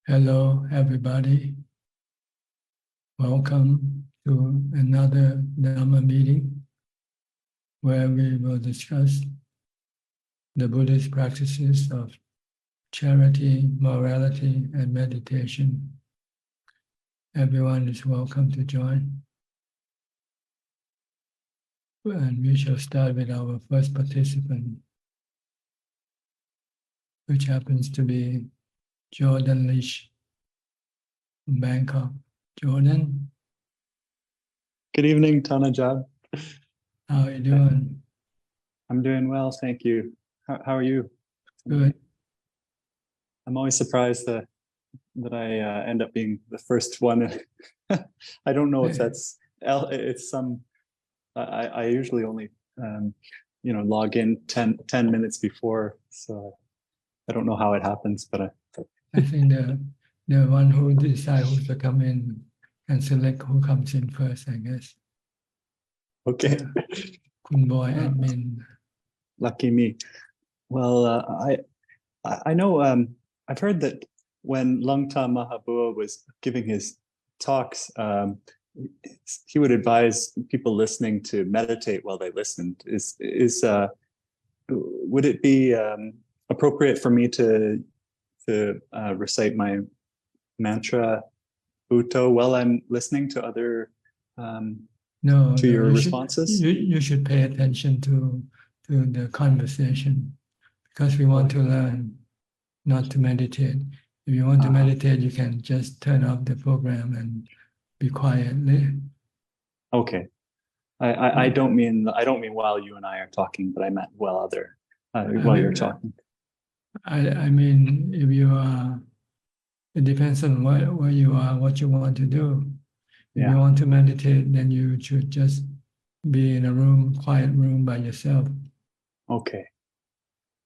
Hello, everybody. Welcome to another Dhamma meeting where we will discuss the Buddhist practices of charity, morality, and meditation. Everyone is welcome to join. And we shall start with our first participant, which happens to be Jordan Leach from Bangkok. Jordan, Good evening, Tanajab. how are you doing? I'm doing well, thank you. How are you? Good. I'm always surprised that I end up being the first one. I don't know if it's some. I usually only log in 10 minutes before, so I don't know how it happens, but I think the one who decides who to come in and select who comes in first, I guess. okay. Kun boy admin. Lucky me. Well, I know. I've heard that when Langta Mahabua was giving his talks, he would advise people listening to meditate while they listened. Would it be appropriate for me to recite my mantra Bhutto while I'm listening to other your responses? You should pay attention to the conversation because we want to learn, not to meditate. If you want to meditate, you can just turn off the program and be quietly. Okay. I don't mean while you and I are talking, but I meant while you're talking. I mean, if you are, it depends on where you are, what you want to do. If you want to meditate, then you should just be in a quiet room by yourself. Okay.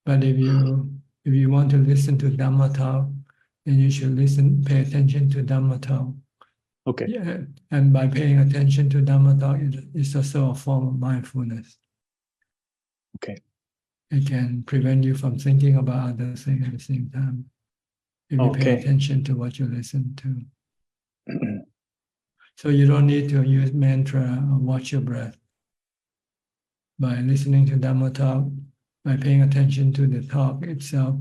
But if you want to listen to Dhamma talk, then you should pay attention to Dhamma talk. Okay. Yeah, and by paying attention to Dhamma talk, it's also a form of mindfulness. Okay. It can prevent you from thinking about other things at the same time. If you pay attention to what you listen to. So you don't need to use mantra or watch your breath. By listening to Dhamma talk, by paying attention to the talk itself,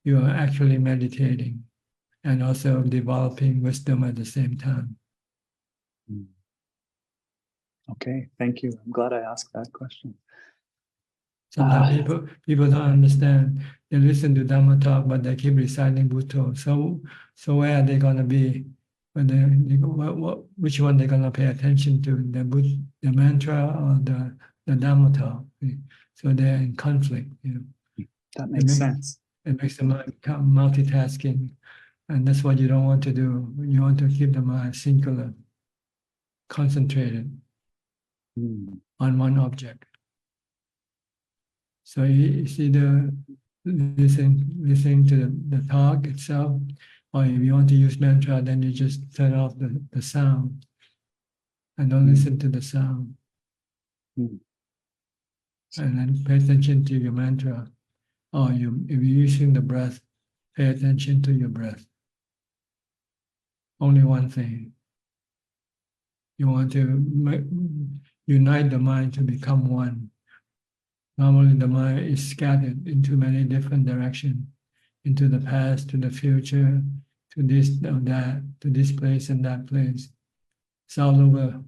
you are actually meditating and also developing wisdom at the same time. Okay, thank you. I'm glad I asked that question. Sometimes people don't understand. They listen to Dhamma talk, but they keep reciting Bhutto. So where are they going to be? Which one they're going to pay attention to? The mantra or the Dhamma talk? So they're in conflict. That makes sense. It makes the mind become multitasking, and that's what you don't want to do. You want to keep the mind singular, concentrated on one object. So it's either listening to the talk itself, or if you want to use mantra, then you just turn off the sound and don't listen to the sound. And then pay attention to your mantra. Or if you're using the breath, pay attention to your breath. Only one thing. You want to unite the mind to become one. Normally the mind is scattered into many different directions, into the past, to the future, to this or that, to this place and that place. It's all over.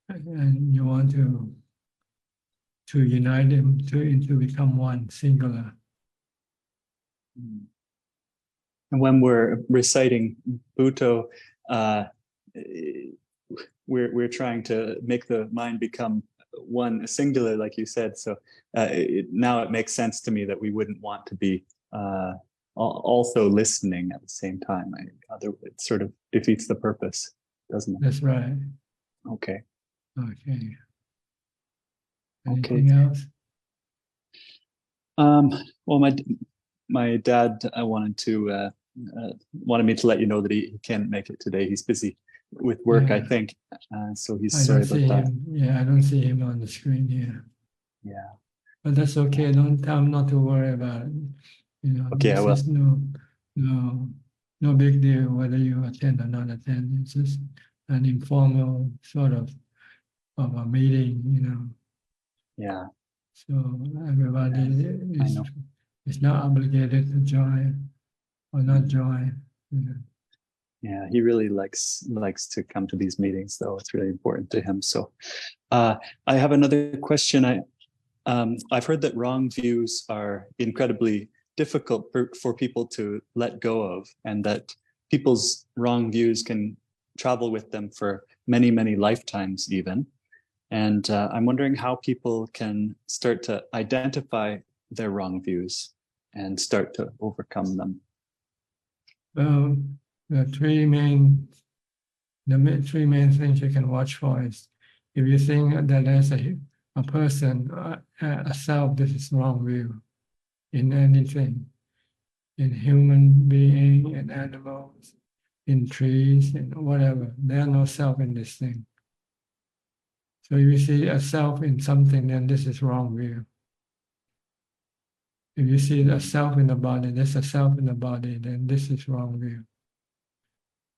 And you want to unite them to become one, singular. And when we're reciting Bhutto, we're trying to make the mind become one, singular, like you said. So now it makes sense to me that we wouldn't want to be also listening at the same time. It sort of defeats the purpose, doesn't it? That's right. Okay. Okay. Anything else? Well, my dad wanted me to let you know that he can't make it today. He's busy with work, I think. So he's sorry about that. Yeah, I don't see him on the screen here. Yeah. But that's okay. Don't tell him not to worry about it. Okay, I will. No. no big deal whether you attend or not attend. It's just an informal sort of a meeting, Yeah, So everybody yeah, I know. is not obligated to join or not Mm. join. Yeah, he really likes to come to these meetings, though. It's really important to him. So, I have another question. I've heard that wrong views are incredibly difficult for people to let go of, and that people's wrong views can travel with them for many, many lifetimes, even. And I'm wondering how people can start to identify their wrong views and start to overcome them. Well, the three main things you can watch for is if you think that there's a person, a self, this is wrong view in anything, in human being, in animals, in trees, in whatever. There are no self in this thing. So if you see a self in something, then this is wrong view. If you see a self in the body, there's a self in the body, then this is wrong view.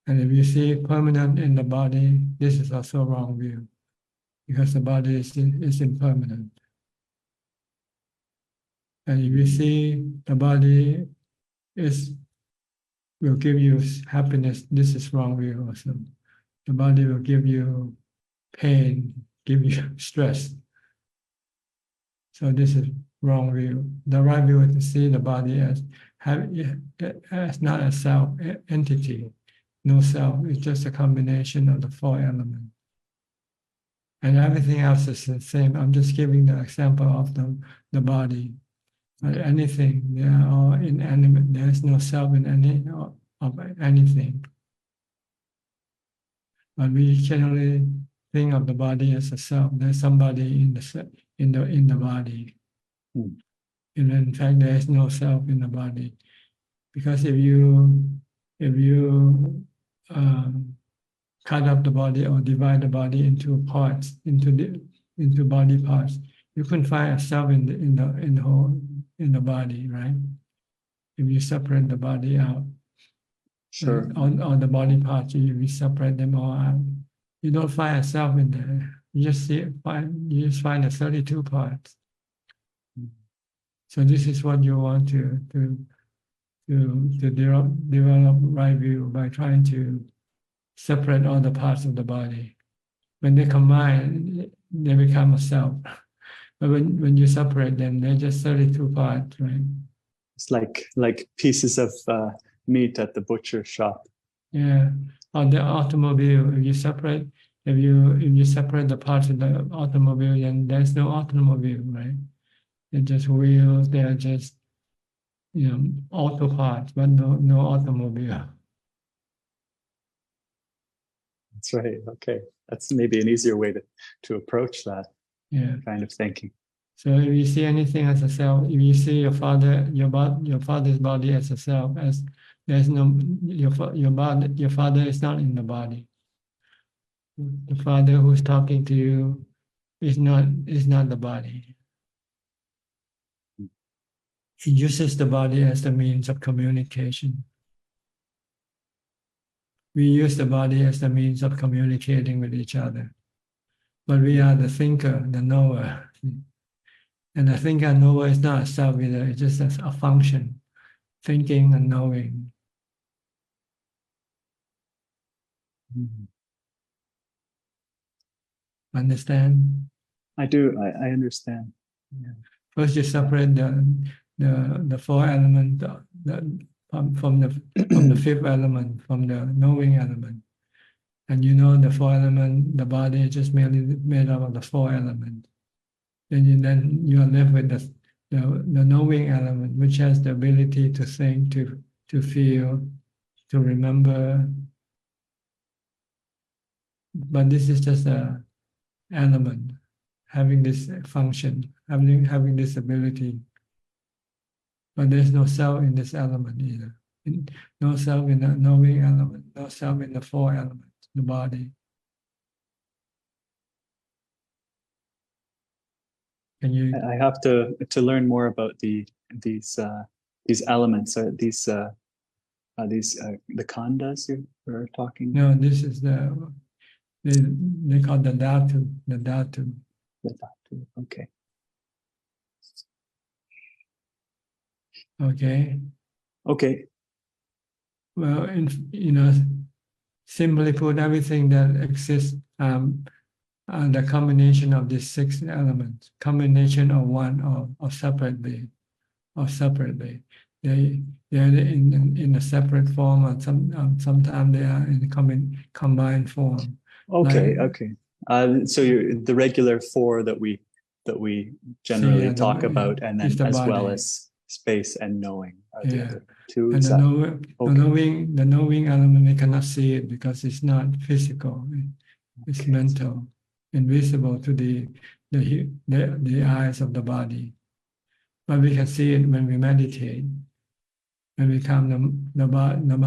And if you see permanent in the body, this is also wrong view, because the body is impermanent. And if you see the body will give you happiness, this is wrong view also. The body will give you pain, give you stress. So this is wrong view. The right view is to see the body as not a self entity, no self. It's just a combination of the four elements, and everything else is the same. I'm just giving the example of the body. But anything, they are all inanimate. There is no self in any of anything. But we generally think of the body as a self. There's somebody in the body. Mm. And in fact, there is no self in the body, because if you cut up the body or divide the body into parts, into body parts, you couldn't find a self in the whole in the body, right? If you separate the body out, Sure. all the body parts, if you separate them all out, you don't find a self in there. You just find the 32 parts. So this is what you want to develop right view by trying to separate all the parts of the body. When they combine, they become a self. But when you separate them, they're just 32 parts, right? It's like pieces of meat at the butcher shop. Yeah. On the automobile, if you separate the parts of the automobile, then there's no automobile, right? They're just wheels, they're just auto parts, but no automobile. That's right. Okay. That's maybe an easier way to approach that kind of thinking. So if you see anything as a self, if you see your father's body as a self, as there's no your father is not in the body. The father who's talking to you is not the body. He uses the body as the means of communication. We use the body as the means of communicating with each other. But we are the thinker, the knower. And the thinker and knower is not a self either, it's just a function, thinking and knowing. Mm-hmm. Understand? I do. I understand. Yeah. First, you separate the four elements from the fifth element, from the knowing element, and the four element. The body is just merely made up of the four elements. Then you are left with the knowing element, which has the ability to think, to feel, to remember. But this is just an element having this function, having this ability. But there's no self in this element either. No self in the knowing element, no self in the four elements, the body. Can you? I have to learn more about these elements, these Are these the khandas you were talking? No, this is they call the dhatu. Okay. Okay. Okay. Well, simply put, everything that exists, the combination of these 6 elements, combination of one or separately. They're in a separate form, or sometimes they are in combined form. Okay. Like, Okay. So the regular 4 that we generally talk about, and then is the as well body. as space and knowing are the Yeah. other 2. And Is the that okay? knowing element, they cannot see it because it's not physical. It's Okay. mental, invisible to the eyes of the body. But we can see it when we meditate. When we calm the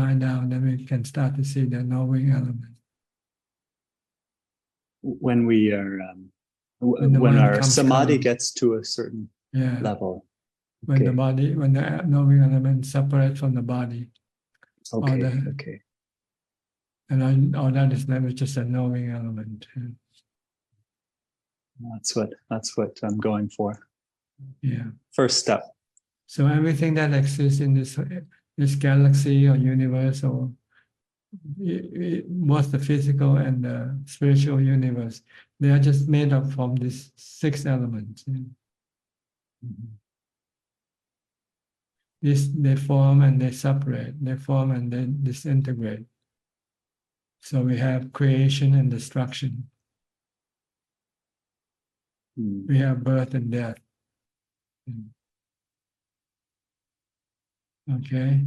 mind down, then we can start to see the knowing element. When we are When the when mind our becomes samadhi calm. gets to a certain Yeah. level. When Okay. when the knowing element separates from the body. Okay. Okay. And all that is never just a knowing element. That's what I'm going for. Yeah. First step. So everything that exists in this galaxy or universe, or both the physical and the spiritual universe, they are just made up from these 6 elements. They form and they separate. They form and they disintegrate. So we have creation and destruction. We have birth and death. Okay.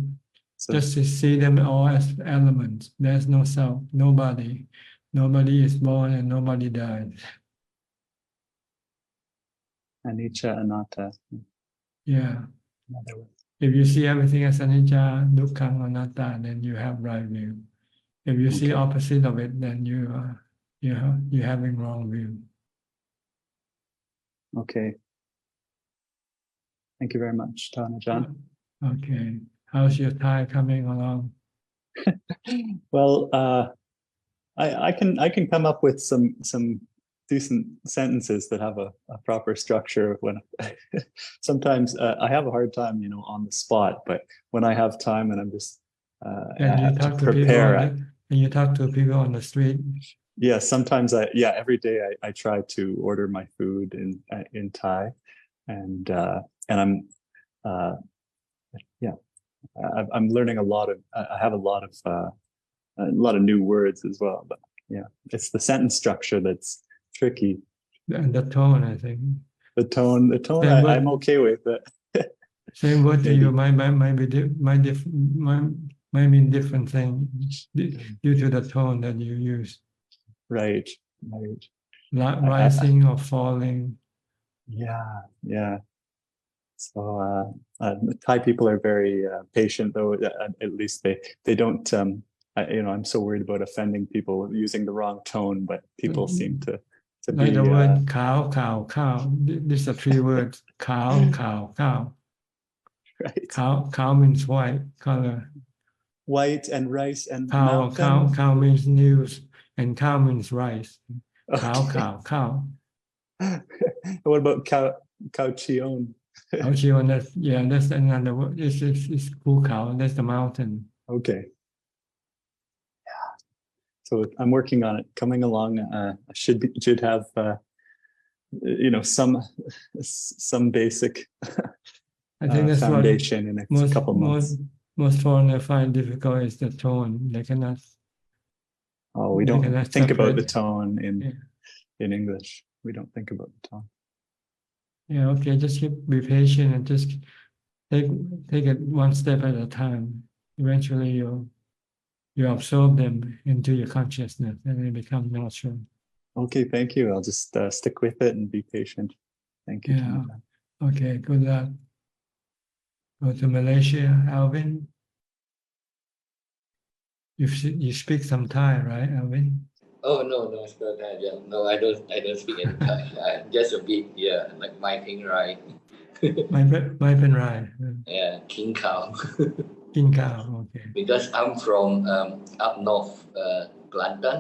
So, just to see them all as elements. There's no self, nobody. Nobody is born and nobody dies. Anicca, anatta. Yeah. If you see everything as anicca, dukkha, anatta, then you have right view. If you see opposite of it, then you're having wrong view. Okay. Thank you very much, Ajahn. Okay. How's your Thai coming along? Well, I can come up with some decent sentences that have a proper structure. When sometimes I have a hard time, on the spot, but when I have time and I'm just And you talk to prepare, and you talk to people on the street. Yeah, sometimes every day I try to order my food in Thai, and I'm I'm learning a lot of. I have a lot of new words as well, but yeah, it's the sentence structure that's tricky. And the tone, I think. The tone. I'm okay with it. Same word to you might mean different things due to the tone that you use. Right. Rising or falling. Yeah. So Thai people are very patient, though. At least they don't. I'm so worried about offending people using the wrong tone, but people seem to like be. The word cow. These are 3 words. Cow. Right. Cow means white color. White and rice and mountain. Cow means news, and cow means rice. Cow. What about cow chion? Chion, that's another word. It's cow. That's the mountain. Okay. Yeah. So I'm working on it. Coming along. I should have some basic I think that's foundation in a couple months. Most foreigners find difficult is the tone. They cannot. Oh, we don't think about the tone in English. We don't think about the tone. Yeah. Okay. Just be patient and just take it one step at a time. Eventually, you absorb them into your consciousness, and they become natural. Okay. Thank you. I'll just stick with it and be patient. Thank you. Yeah. Okay. Good luck. Go to Malaysia, Alvin. You speak some Thai, right, Alvin? Oh no, no, I don't speak any Thai. Just a bit, like my thing, right? My pen right. Yeah, King Cow. กินข้าว okay. Because I'm from up north, Kelantan.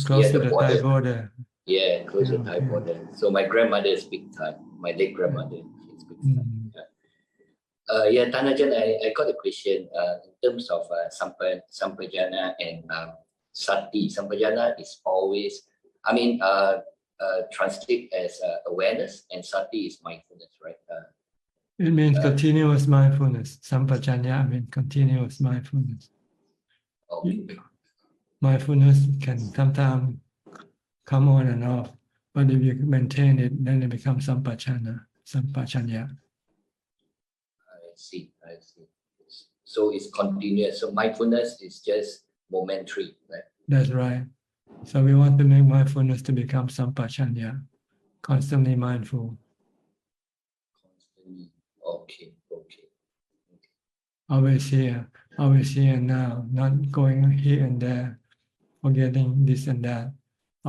Close near to the Thai border. border. Yeah, close to Thai Okay. border. So my grandmother speaks Thai. My late grandmother, she speaks Thai. Yeah, Tan Ajahn, I got a question in terms of sampajana and sati. Sampajana is always, translate as awareness, and sati is mindfulness, right? It means continuous mindfulness. Sampajanya means continuous mindfulness. Okay. Mindfulness can sometimes come on and off, but if you maintain it, then it becomes sampajanya. I see. So it's continuous. So mindfulness is just momentary, right? That's right. So we want to make mindfulness to become sampajanya, constantly mindful. Constantly. Okay. Always here now, not going here and there, forgetting this and that,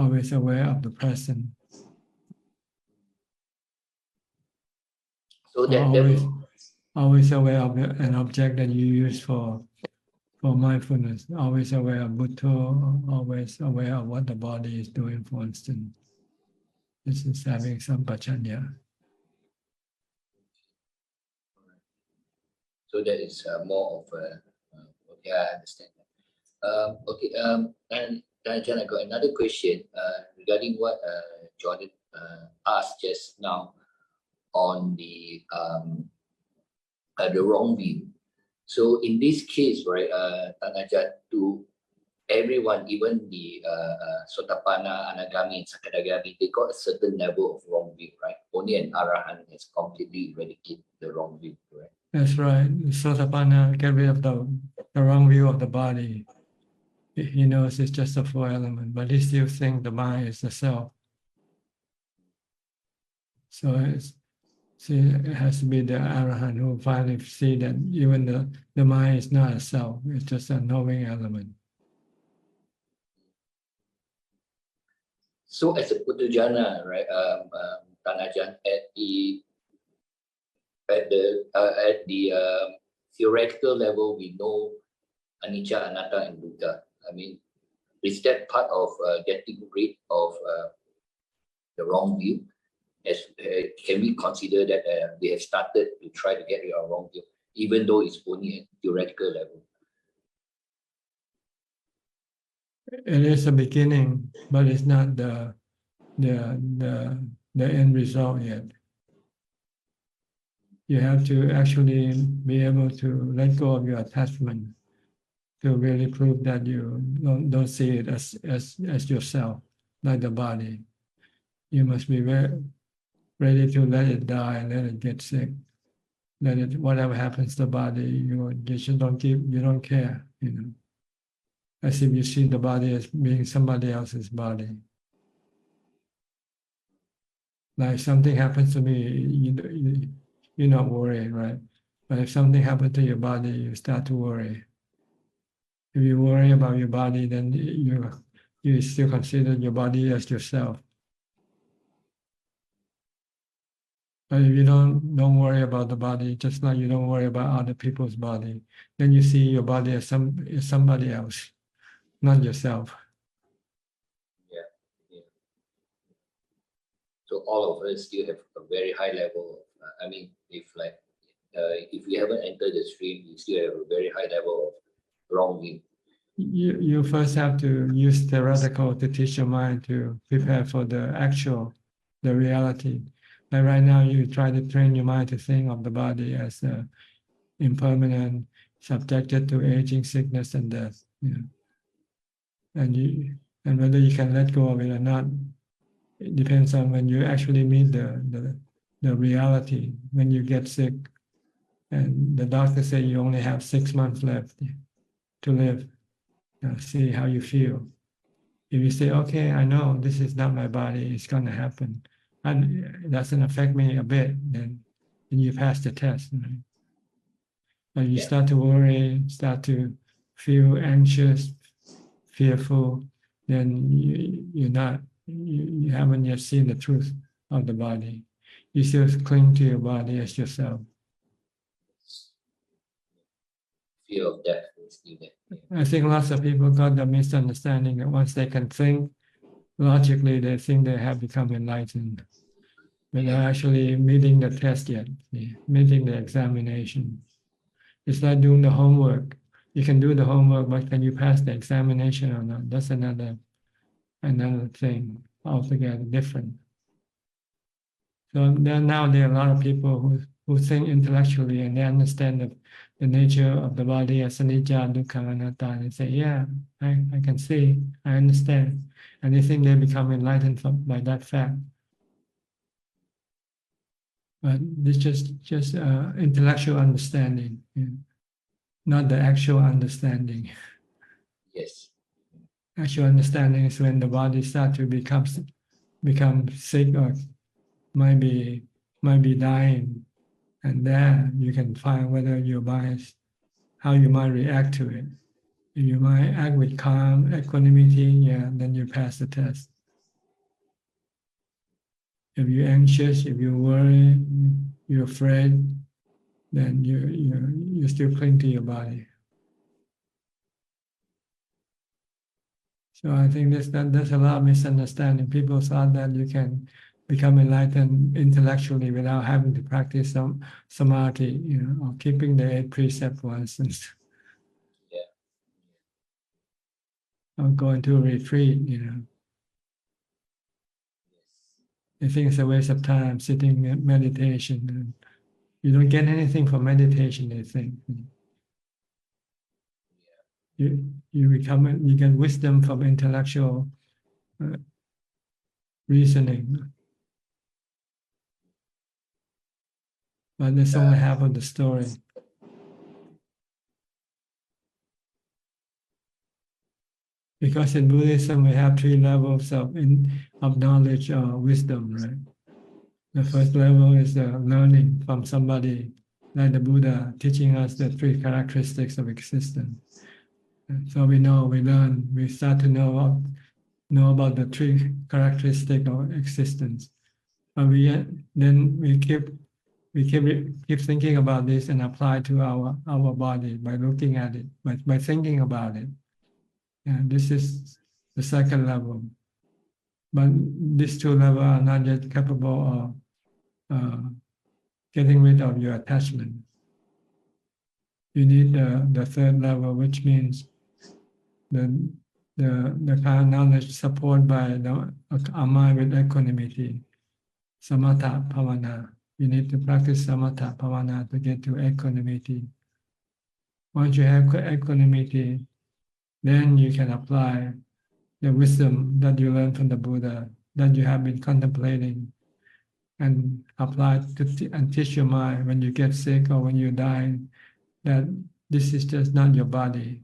always aware of the present. So that always aware of an object that you use for mindfulness, always aware of Buddha, always aware of what the body is doing, for instance. This is having sampajanya. So that is more of a okay, I understand. And Ajahn, I got another question regarding what Jordan asked just now on the wrong view. So in this case, right, Tan Ajahn, to everyone, even the Sotapanna, Anagami, and Sakadagami, they got a certain level of wrong view, right? Only an Arahant has completely eradicated the wrong view, right? That's right. Sotapanna get rid of the wrong view of the body. He knows it's just a four element, but he still thinks the mind is the self. So it has to be the Arahant who finally see that even the mind is not a self, it's just a knowing element. So as a Puthujjana, right, Tan Ajahn, at the theoretical level, we know anicca, anatta, and dukkha. I mean, is that part of getting rid of the wrong view? Can we consider that we have started to try to get rid of wrong view, even though it's only at theoretical level? It is a beginning, but it's not the end result yet. You have to actually be able to let go of your attachment to really prove that you don't see it as yourself, like the body. You must be ready to let it die, let it get sick, let it, whatever happens to the body, you just you don't care, as if you see the body as being somebody else's body. Like something happens to me, you're not worried, right? But if something happens to your body, you start to worry. If you worry about your body, then you still consider your body as yourself. But if you don't worry about the body, just like you don't worry about other people's body, then you see your body as somebody else, not yourself. Yeah. So all of us still have a very high level of, if we haven't entered the stream, we still have a very high level of wrong view. You first have to use theoretical to teach your mind to prepare for the reality. Like right now, you try to train your mind to think of the body as impermanent, subjected to aging, sickness, and death. And whether you can let go of it or not, it depends on when you actually meet the reality. When you get sick, and the doctor say you only have 6 months left to live. See how you feel. If you say, okay, I know this is not my body, it's going to happen, and it doesn't affect me a bit, then you pass the test. Right? But you start to worry, start to feel anxious, fearful, then you haven't yet seen the truth of the body. You still cling to your body as yourself. fear of death is still there. I think lots of people got the misunderstanding that once they can think logically, they think they have become enlightened, without actually meeting the test yet, meeting the examination. It's like doing the homework. You can do the homework, but can you pass the examination or not? That's another thing altogether different. So now there are a lot of people who think intellectually and they understand the nature of the body as anicca, dukkha, anatta. And they say, yeah, I can see, I understand. And they think they become enlightened by that fact. But it's just intellectual understanding, not the actual understanding. Yes. Actual understanding is when the body starts to become sick or might be dying, and there you can find whether your bias, how you might react to it. If you might act with calm, equanimity, yeah, then you pass the test. If you're anxious, if you worry, you're afraid, then you still cling to your body. So I think there's a lot of misunderstanding. People thought that you can become enlightened intellectually without having to practice some samadhi, or keeping the 8 precepts, for instance. Yeah. Or going to a retreat, I think it's a waste of time sitting in meditation. And you don't get anything from meditation, they think. You get wisdom from intellectual reasoning. But that's only half of the story. Because in Buddhism, we have 3 levels of knowledge or wisdom, right? The first level is the learning from somebody like the Buddha teaching us the 3 characteristics of existence. And so we learn, we start to know about the 3 characteristics of existence. But then we keep thinking about this and apply to our body by looking at it, by thinking about it. And this is the second level. But these 2 levels are not yet capable of getting rid of your attachment. You need the 3rd level, which means the kind of knowledge supported by our mind with equanimity, samatha bhavana. You need to practice samatha bhavana to get to equanimity. Once you have equanimity, then you can apply the wisdom that you learned from the Buddha, that you have been contemplating, and apply and teach your mind when you get sick or when you die, that this is just not your body.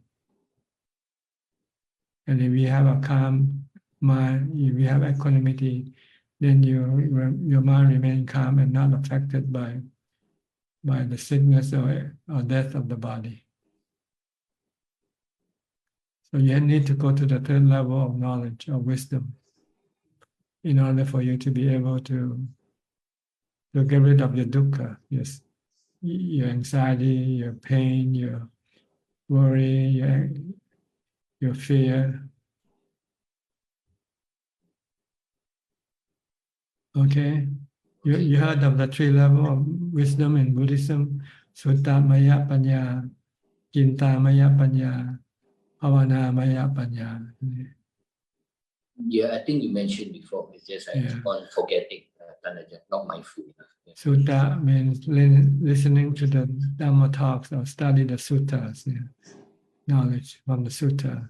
And if you have a calm mind, if you have equanimity, then your mind remains calm and not affected by the sickness or death of the body. So you need to go to the 3rd level of knowledge or wisdom in order for you to be able to get rid of your dukkha, your anxiety, your pain, your worry, your fear. Okay? You heard of the 3 levels of wisdom in Buddhism: Sutta Maya Panya, Cinta Maya Panya, Bhavana Maya Panya. Yeah, I think you mentioned before. It's just I keep on forgetting. Not mindful enough. Yeah. Sutta means listening to the Dhamma talks or study the suttas, knowledge from the sutta.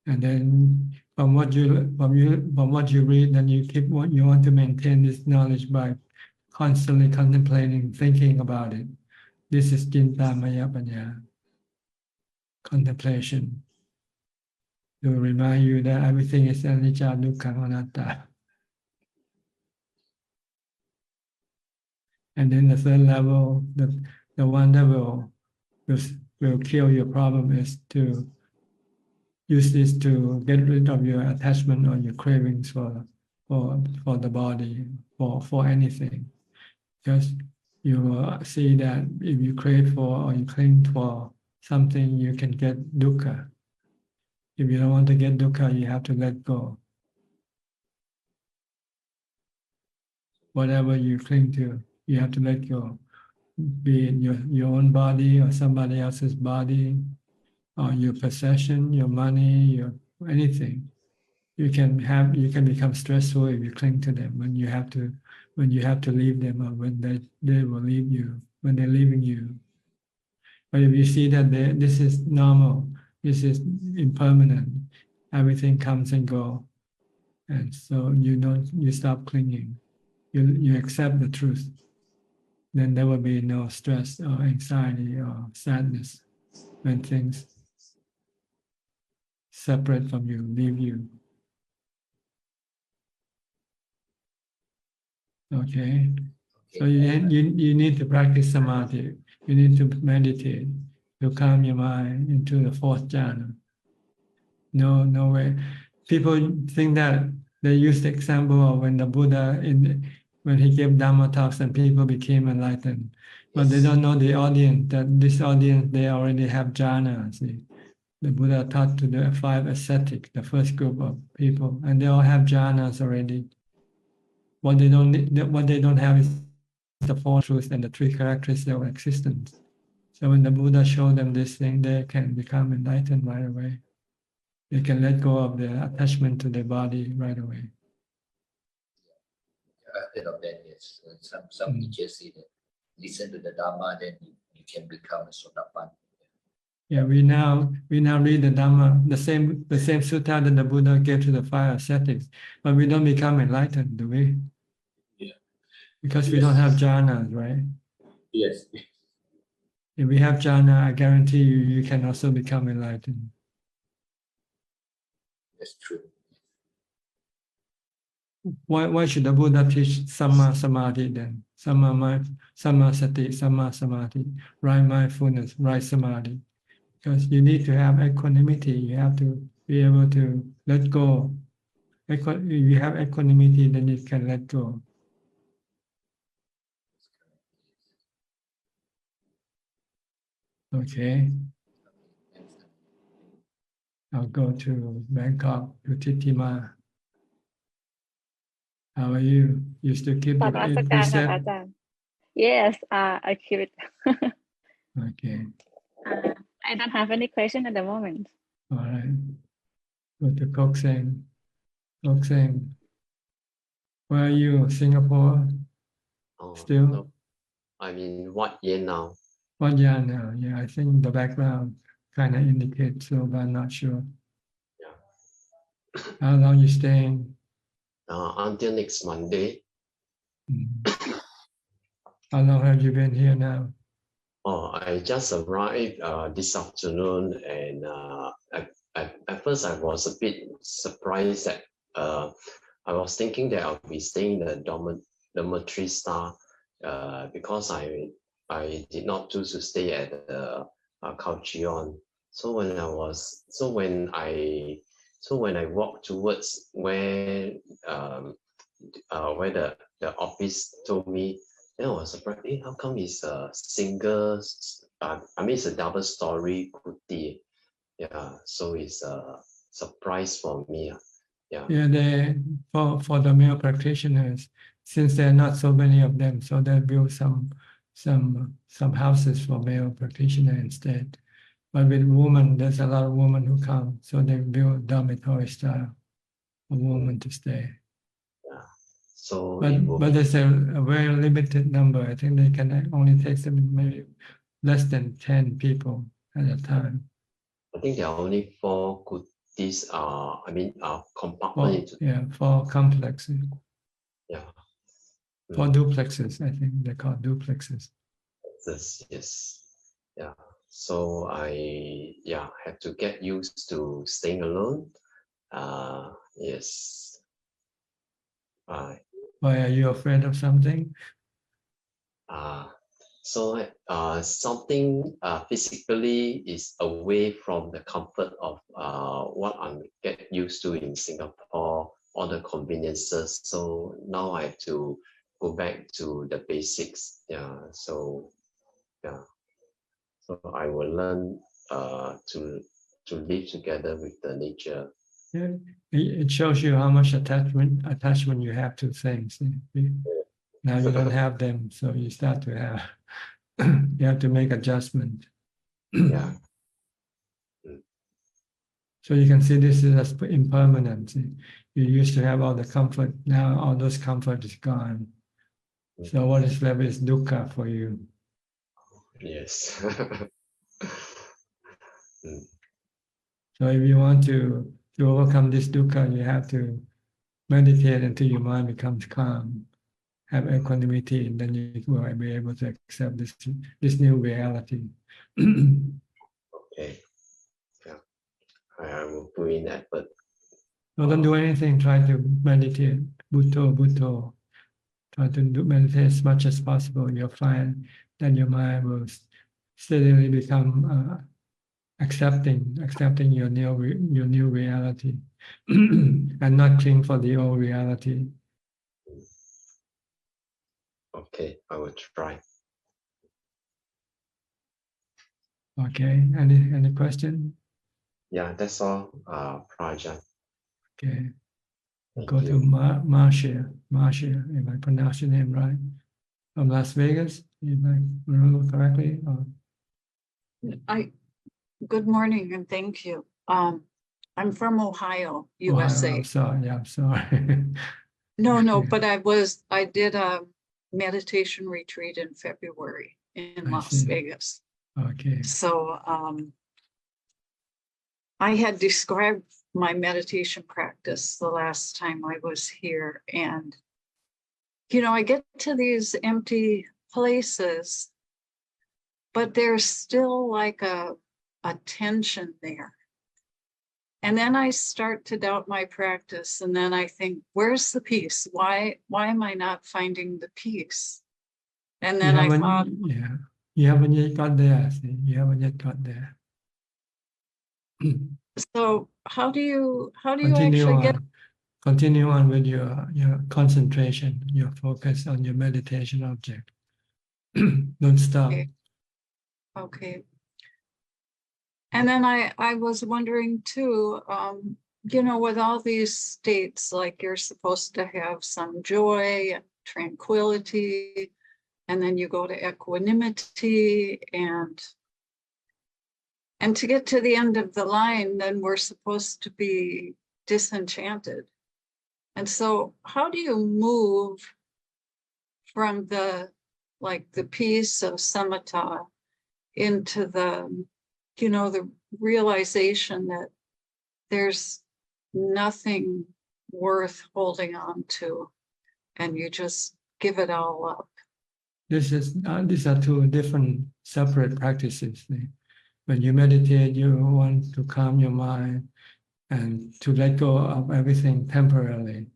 And then from what you read, then you want to maintain this knowledge by constantly contemplating, thinking about it. This is Cinta Maya Panya, contemplation. To remind you that everything is anicca, dukkha, anatta. And then the 3rd level, the one that will kill your problem, is to use this to get rid of your attachment or your cravings for the body, for anything. Because you will see that if you crave for or you cling for something, you can get dukkha. If you don't want to get dukkha, you have to let go. Whatever you cling to, you have to let go. Be it your own body or somebody else's body, or your possession, your money, your anything. You can become stressful if you cling to them when you have to leave them, or when they will leave you, when they're leaving you. But if you see that this is normal, this is impermanent, everything comes and go, and so you stop clinging, you accept the truth, then there will be no stress or anxiety or sadness when things separate from you, leave you. Okay. So you need to practice samadhi. You need to meditate to calm your mind into the fourth jhana. No way. People think that they use the example of when the Buddha when he gave Dhamma talks and people became enlightened. But they don't know the audience, that this audience, they already have jhana. See, the Buddha taught to the 5 ascetics, the first group of people, and they all have jhanas already. What they don't have is the four truths and the 3 characteristics of existence. So when the Buddha showed them this thing, they can become enlightened right away. They can let go of their attachment to their body right away. I heard of that, yes. Some teachers say that listen to the Dhamma, then you can become a Sotapan. Yeah, we now read the Dhamma, the same sutta that the Buddha gave to the 5 ascetics, but we don't become enlightened, do we? Yeah. Because we don't have jhanas, right? Yes. If we have jhana, I guarantee you can also become enlightened. That's true. Why should the Buddha teach Samma Samadhi then? Samma Sati, Samma Samadhi, right mindfulness, right samadhi. Because you need to have equanimity. You have to be able to let go. If you have equanimity, then you can let go. Okay. I'll go to Bangkok, to Titima. How are you? You still keep the นมัสการค่ะ precept? อาจารย์ Yes, I keep it. Okay. I don't have any question at the moment. All right. Go to Kokseng. Kokseng. Where are you? Singapore? Oh, Still? no. I'm in Wat Yen now. What year now? Yeah, I think the background kind of indicates so, but I'm not sure. Yeah. How long you staying? Until next Monday. How long have you been here now? Oh, I just arrived this afternoon, and at first I was a bit surprised that I was thinking that I'll be staying in the dormitory style because I did not choose to stay at the Kauchion. So when I walked towards where the office told me, then I was surprised. Hey, how come it's a single? It's a double story kuti. Yeah, so it's a surprise for me. Yeah. Yeah, for the male practitioners, since there are not so many of them, so they build some houses for male practitioners instead. But with women, there's a lot of women who come, so they build dormitory style for women to stay. Yeah. So but there's a very limited number. I think they can only take them maybe less than 10 people at a time. I think there are only 4 kutis. Compartment. For complexes. Yeah. 4 duplexes. I think they're called duplexes. Yes. Yeah. So I have to get used to staying alone. Yes. Why are you afraid of something? Something physically is away from the comfort of what I'm get used to in Singapore, all the conveniences. So now I have to go back to the basics. Yeah. So I will learn to live together with the nature. Yeah, it shows you how much attachment you have to things. Now you don't have them, so you start to have you have to make adjustment. Yeah. So you can see this is as impermanent. You used to have all the comfort. Now all those comfort is gone. So what is left is dukkha for you. Yes. So if you want to overcome this dukkha, you have to meditate until your mind becomes calm, have equanimity, and then you will be able to accept this new reality. Okay. Yeah. I will put in effort. So don't do anything. Try to meditate, Bhutto. Try to meditate as much as possible. You'll find that your mind will steadily become accepting your new reality, and not cling for the old reality. Okay, I will try. Okay. Any question? Yeah, that's all, Praja. Okay. Thank Go you. to Marcia, if I pronounce your name right, from Las Vegas, if I remember correctly. Or... Good morning and thank you. I'm from Ohio, USA. Ohio, I'm sorry. No, Yeah. but I did a meditation retreat in February in I Las see. Vegas. Okay. So I had described my meditation practice the last time I was here. And, I get to these empty places, but there's still like a tension there. And then I start to doubt my practice. And then I think, where's the peace? Why am I not finding the peace? And then I thought, you haven't yet got there. See? You haven't yet got there. so how do you Continue actually on. get? Continue on with your concentration, your focus on your meditation object. Don't stop. Okay. And then I was wondering too, with all these states, like you're supposed to have some joy and tranquility, and then you go to equanimity, and to get to the end of the line, then we're supposed to be disenchanted. And so how do you move from the peace of samatha into the realization that there's nothing worth holding on to, and you just give it all up? These are two different separate practices. When you meditate, you want to calm your mind and to let go of everything temporarily,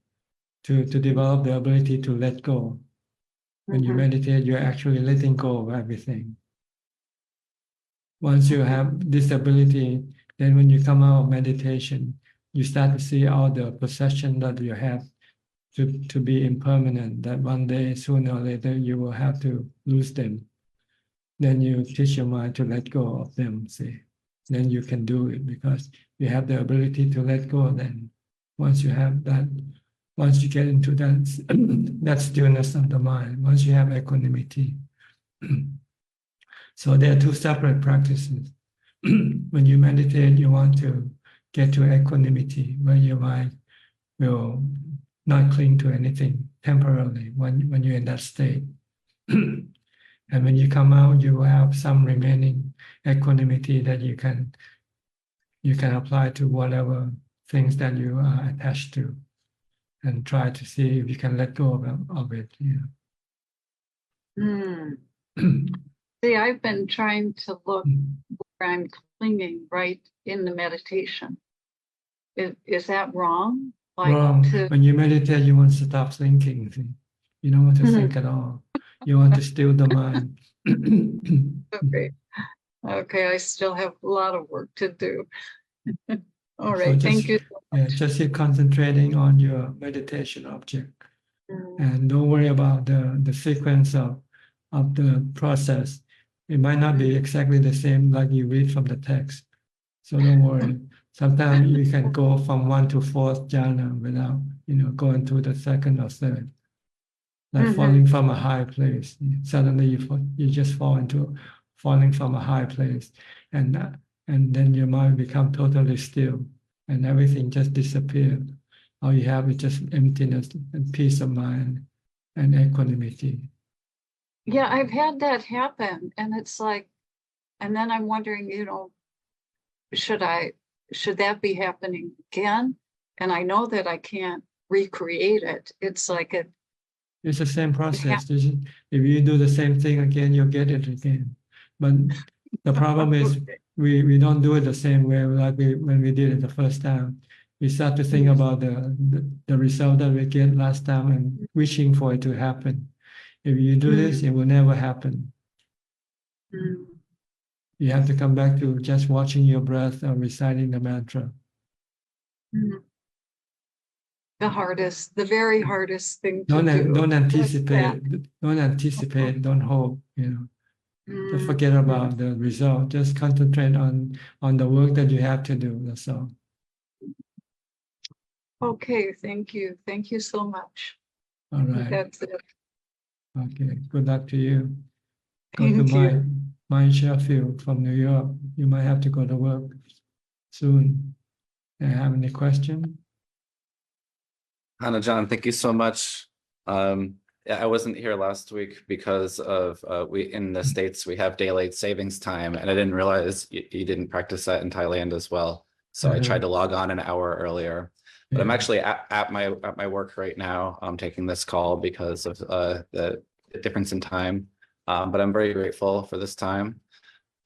to develop the ability to let go. When you meditate, you're actually letting go of everything. Once you have this ability, then when you come out of meditation, you start to see all the possession that you have to be impermanent, that one day, sooner or later, you will have to lose them. Then you teach your mind to let go of them, see. Then you can do it because you have the ability to let go. Then once you have that, once you get into that stillness of the mind, once you have equanimity. So there are two separate practices. When you meditate, you want to get to equanimity, where your mind will not cling to anything temporarily when you're in that state. And when you come out, you will have some remaining equanimity that you can apply to whatever things that you are attached to, and try to see if you can let go of it. See, I've been trying to look where I'm clinging right in the meditation. Is that wrong? Wrong. When you meditate, you want to stop thinking. See? You don't want to think at all. You want to still the mind. Okay, I still have a lot of work to do. All So right, thank you. Yeah, just keep concentrating on your meditation object. And don't worry about the sequence of the process. It might not be exactly the same like you read from the text. So don't worry. Sometimes you can go from 1 to 4th jhana without, going to the 2nd or 3rd. Like falling from a high place. Suddenly you just fall into falling from a high place. And then your mind become totally still and everything just disappeared. All you have is just emptiness and peace of mind and equanimity. Yeah, I've had that happen, and it's like, and then I'm wondering, should that be happening again? And I know that I can't recreate it. It's like It's the same process. If you do the same thing again, you'll get it again. But the problem is we don't do it the same way like when we did it the first time. We start to think about the result that we get last time and wishing for it to happen. If you do this, it will never happen. You have to come back to just watching your breath or reciting the mantra. The very hardest thing to do. Don't anticipate, don't hope, Just forget about the result. Just concentrate on the work that you have to do. That's all. Okay, thank you. Thank you so much. All right. That's it. Okay. Good luck to you. Go Thank to you. Mike Sheffield from New York. You might have to go to work soon. Do you have any question? Ajahn, thank you so much. I wasn't here last week because of we in the States we have daylight savings time, and I didn't realize you didn't practice that in Thailand as well. So I tried to log on an hour earlier. But I'm actually at my work right now. I'm taking this call because of the difference in time. But I'm very grateful for this time.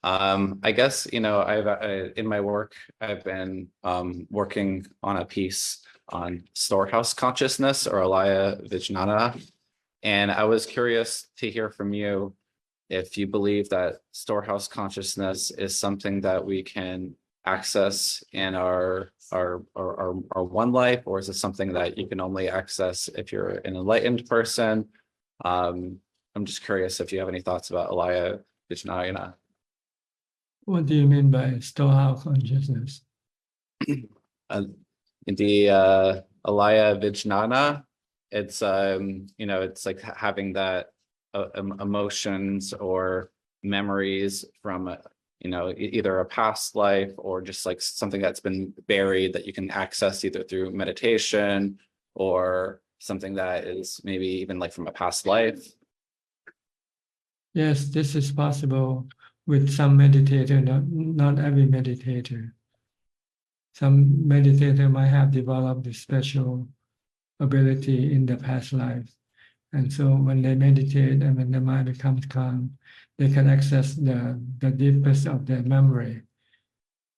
I guess I've in my work I've been working on a piece on storehouse consciousness, or Alaya Vijnana. And I was curious to hear from you if you believe that storehouse consciousness is something that we can access in our one life, or is it something that you can only access if you're an enlightened person? I'm just curious if you have any thoughts about Alaya Vijnana. What do you mean by storehouse consciousness? The Alaya Vijnana, it's it's like having that emotions or memories from either a past life or just like something that's been buried that you can access either through meditation or something that is maybe even like from a past life. Yes, this is possible with some meditator, not every meditator. Some meditator might have developed this special ability in the past lives. And so when they meditate and when the mind becomes calm, they can access the deepest of their memory.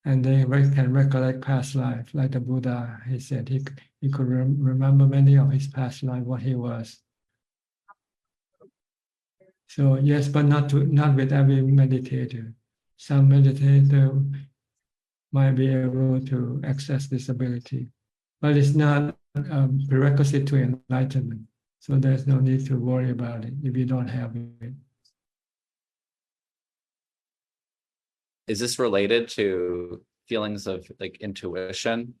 And they can recollect past life, like the Buddha. He said he could remember many of his past life, what he was. So yes, but not with every meditator. Some meditator might be able to access this ability, but it's not a prerequisite to enlightenment. So there's no need to worry about it if you don't have it. Is this related to feelings of like intuition?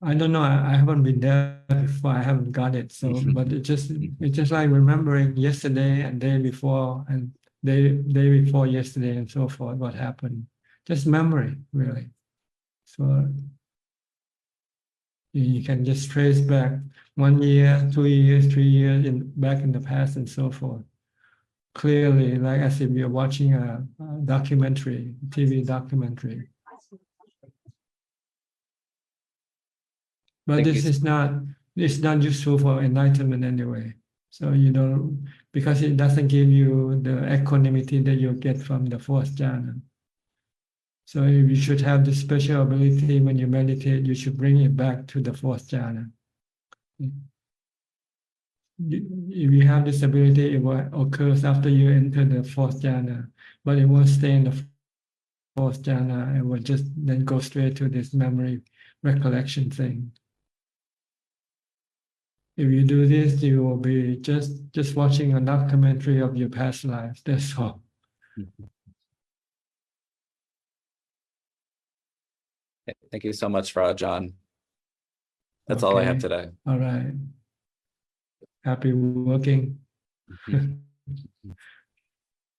I don't know. I haven't been there before. I haven't got it. So, but it's just like remembering yesterday and day before and day before yesterday and so forth. What happened? Just memory, really. So you can just trace back 1 year, 2 years, 3 years back in the past and so forth. Clearly, like as if you're watching a documentary, TV documentary. But it's not useful for enlightenment anyway. So because it doesn't give you the equanimity that you get from the 4th jhana. So you should have this special ability when you meditate, you should bring it back to the 4th jhana. If you have this ability, it will occur after you enter the 4th jhana, but it won't stay in the 4th jhana. It will just then go straight to this memory recollection thing. If you do this, you will be just watching a documentary of your past lives. That's all. Thank you so much, Ajahn. That's all I have Okay. today. All right. Happy working.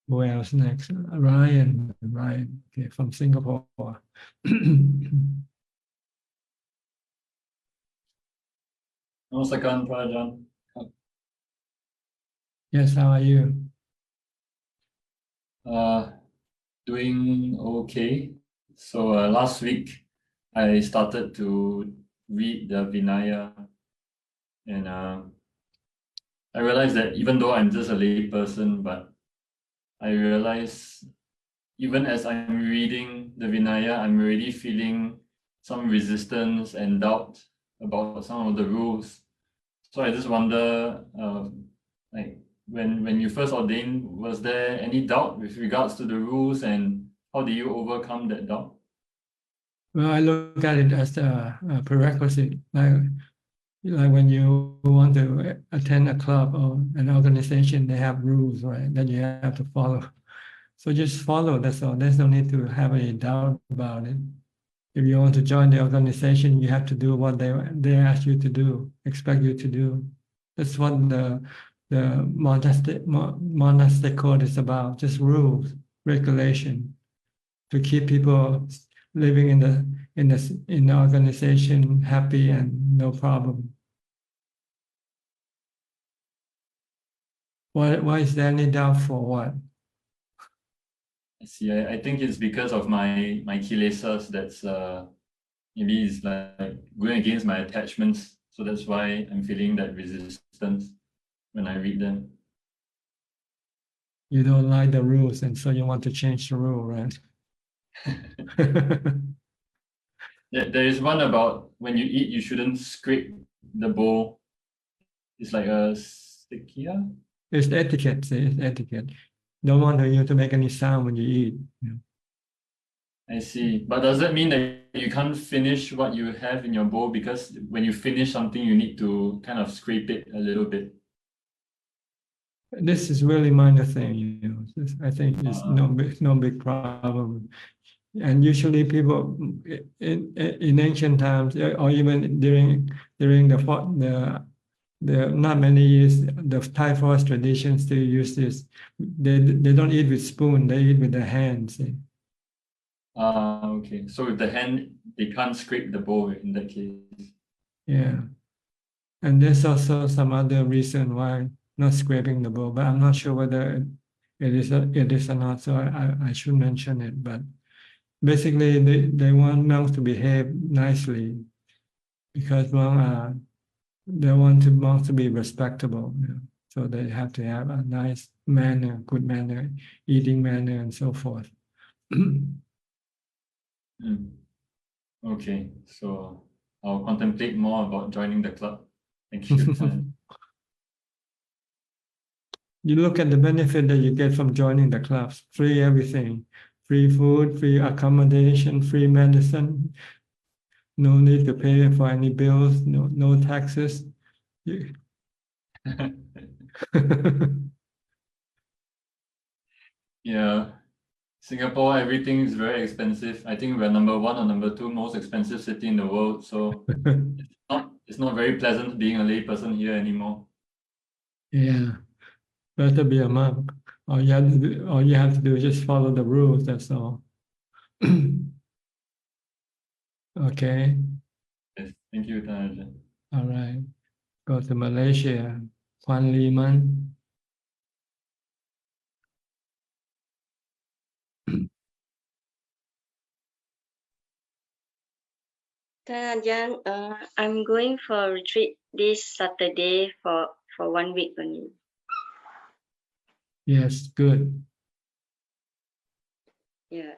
Who else next? Ryan. Ryan, okay, from Singapore. Namaskaram, Ajahn. Yes, how are you? Doing okay. So last week I started to read the Vinaya, and I realized that even though I'm just a lay person, but I realize even as I'm reading the Vinaya, I'm already feeling some resistance and doubt about some of the rules. So I just wonder, like when you first ordained, was there any doubt with regards to the rules, and how do you overcome that doubt? Well, I look at it as a prerequisite. Like when you want to attend a club or an organization, they have rules, right, that you have to follow. So just follow, that's all. There's no need to have any doubt about it. If you want to join the organization, you have to do what they ask you to do, expect you to do. That's what the monastic code is about, just rules, regulation, to keep people living in the organization happy and no problem. Why is there any doubt for what? I see. I think it's because of my kilesas that's maybe it's like going against my attachments. So that's why I'm feeling that resistance when I read them. You don't like the rules, and so you want to change the rule, right? There is one about when you eat, you shouldn't scrape the bowl. It's like a stikya. It's etiquette. See, it's etiquette. Don't want you to make any sound when you eat. I see. But does that mean that you can't finish what you have in your bowl, because when you finish something, you need to kind of scrape it a little bit? This is really minor thing. I think it's no big problem. And usually people in ancient times, or even during the not many years, the Thai forest tradition still use this. They don't eat with spoon; they eat with their hands. See? Okay. So with the hand, they can't scrape the bowl in that case. Yeah, and there's also some other reason why not scraping the bowl, but I'm not sure whether it is or not. So I should mention it, but. Basically, they want monks to behave nicely because they want monks to be respectable. So they have to have a nice manner, good manner, eating manner, and so forth. Okay, so I'll contemplate more about joining the club. Thank you. You look at the benefit that you get from joining the clubs: free everything, free food, free accommodation, free medicine. No need to pay for any bills. No taxes. Yeah, Singapore, everything is very expensive. I think we're number 1 or number 2 most expensive city in the world. So it's not very pleasant being a lay person here anymore. Yeah, better be a monk. All you have to do is just follow the rules. That's all. Okay. Yes, thank you, Tanaja. All right. Go to Malaysia. Kwan Liman. Ajahn, I'm going for a retreat this Saturday for 1 week only. Yes, good. Yeah,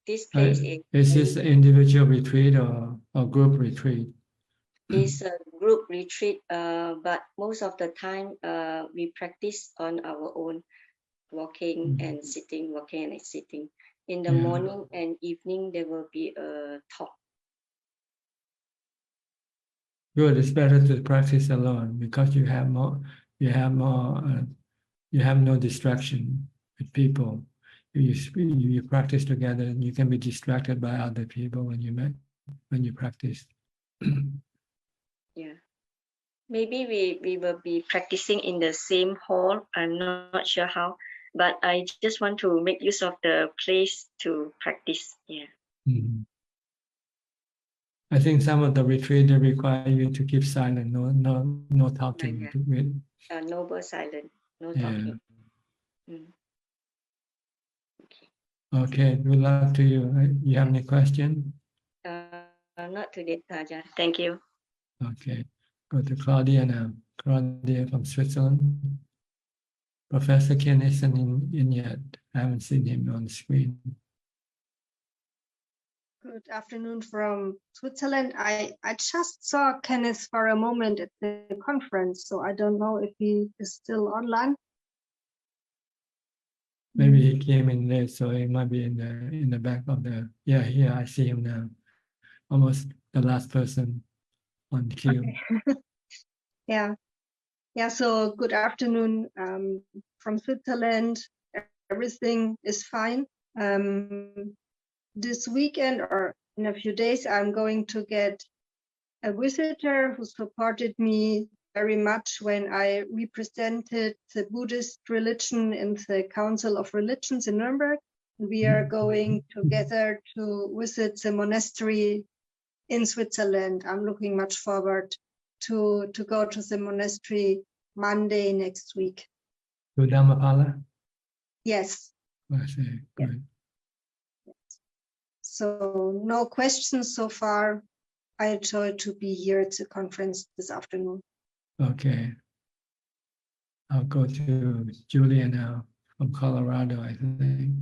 this place Is this individual retreat or group retreat? is a group retreat, but most of the time we practice on our own, walking and sitting, walking and sitting. In the morning and evening, there will be a talk. Good. It's better to practice alone because you have more. You have more. You have no distraction with people. You practice together, and you can be distracted by other people when you practice. Yeah. Maybe we will be practicing in the same hall. I'm not sure how, but I just want to make use of the place to practice. Yeah. Mhm. I think some of the retreat they require you to keep silent, no talking Yeah. with. Noble silent, no Yeah. talking. Mm. Okay. Okay. Good luck to you. You have any question? Not today, Ajahn. Thank you. Okay. Go to Claudia now. Claudia from Switzerland. Professor Ken isn't in yet. I haven't seen him on the screen. Good afternoon from Switzerland. I just saw Kenneth for a moment at the conference, so I don't know if he is still online. Maybe he came in late, so he might be in the back of the. Yeah, here I see him now. Almost the last person on the queue. Okay. Yeah. So good afternoon from Switzerland. Everything is fine. This weekend or in a few days, I'm going to get a visitor who supported me very much when I represented the Buddhist religion in the Council of Religions in Nuremberg. We are going together to visit the monastery in Switzerland. I'm looking much forward to go to the monastery Monday next week. To Dhammapala? Yes. I see. Good. So no questions so far. I enjoy to be here at the conference this afternoon. Okay. I'll go to Julia now from Colorado, I think.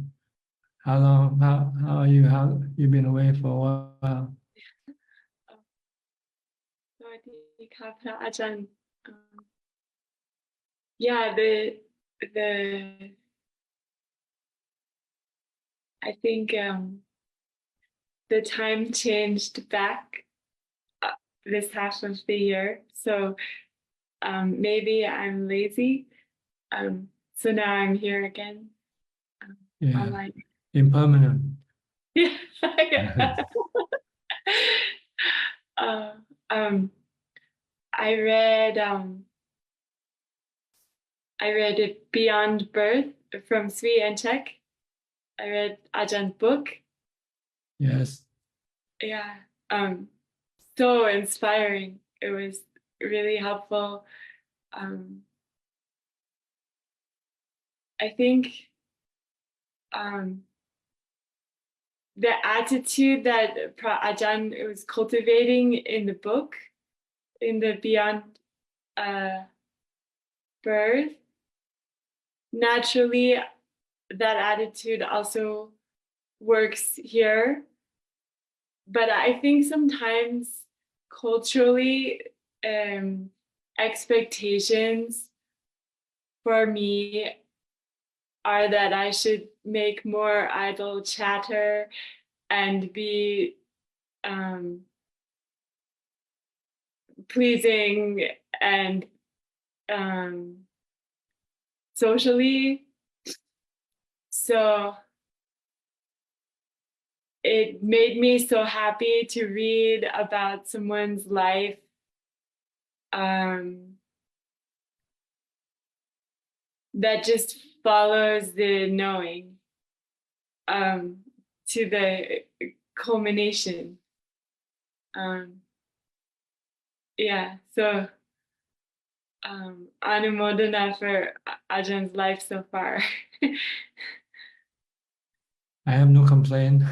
How are you? How you've been away for a while? สวัสดีค่ะพระอาจารย์ Yeah, the I think the time changed back this half of the year, so maybe I'm lazy. So now I'm here again. Yeah. Online. Impermanent. Yeah. I read it Beyond Birth from Sri and Czech. I read Ajahn book. Yes. Yeah. So inspiring. It was really helpful. I think the attitude that Ajahn was cultivating in the book, in the Beyond Birth, naturally that attitude also works here. But I think sometimes culturally expectations for me are that I should make more idle chatter and be pleasing and socially. So it made me so happy to read about someone's life that just follows the knowing to the culmination. Yeah, so Anumodana for Ajahn life so far. I have no complaint.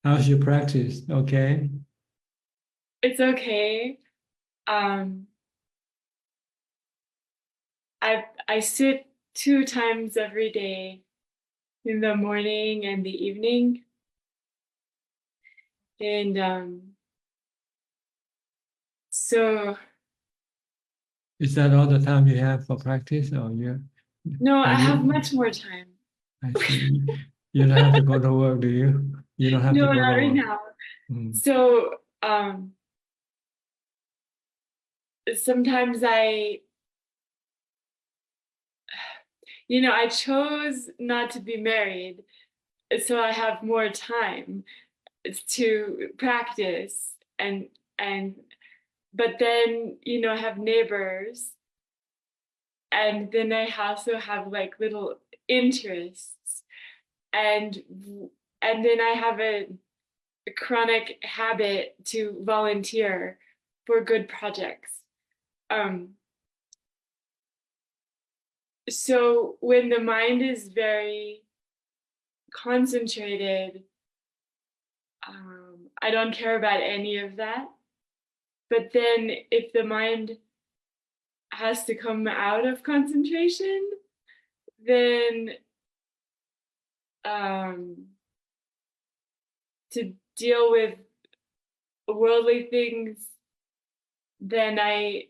How's your practice? Okay. It's okay. I sit 2 times every day, in the morning and the evening, and so. Is that all the time you have for practice, or you? No, I have much more time. I see. You don't have to go to work, do you? You don't have to No, go not to right work. now. Mm. So sometimes I chose not to be married, so I have more time to practice and but then I have neighbors, and then I also have like little interests, and then I have a chronic habit to volunteer for good projects. So when the mind is very concentrated, I don't care about any of that. But then if the mind has to come out of concentration, then to deal with worldly things, then I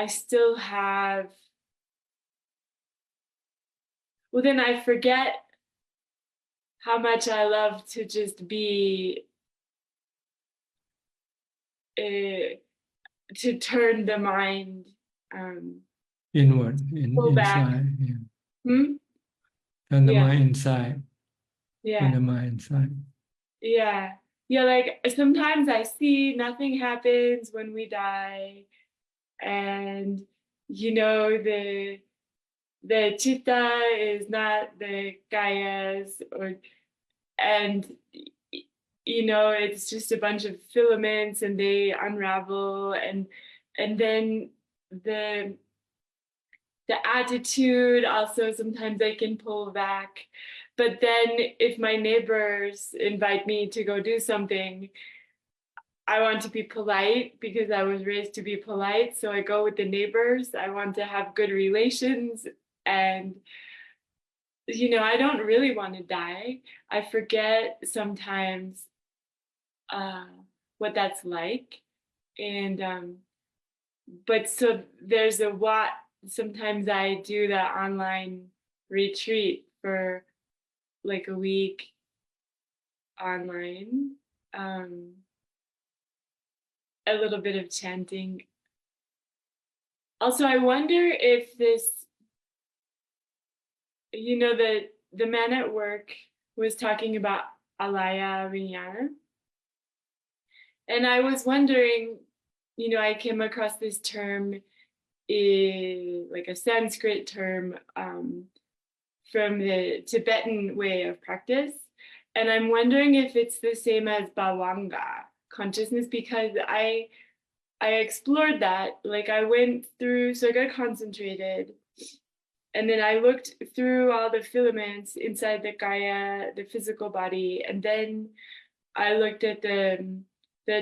still have, well, then I forget how much I love to just be, to turn the mind Inward, pull back. inside. Yeah. Hmm? Turn the Yeah. mind inside. Yeah. Turn the mind inside. Yeah. Yeah, like sometimes I see nothing happens when we die, and the chitta is not the kaya's, and it's just a bunch of filaments and they unravel, and then the attitude also, sometimes I can pull back. But then if my neighbors invite me to go do something, I want to be polite because I was raised to be polite. So I go with the neighbors. I want to have good relations. And, I don't really want to die. I forget sometimes what that's like. And, but so there's a Wat. Sometimes I do the online retreat for like a week online. A little bit of chanting. Also, I wonder if this, the man at work was talking about alaya vijnana. And I was wondering, I came across this term, like a Sanskrit term from the Tibetan way of practice. And I'm wondering if it's the same as bhavanga consciousness, because I explored that. Like I went through, so I got concentrated, and then I looked through all the filaments inside the kaya, the physical body, and then I looked at the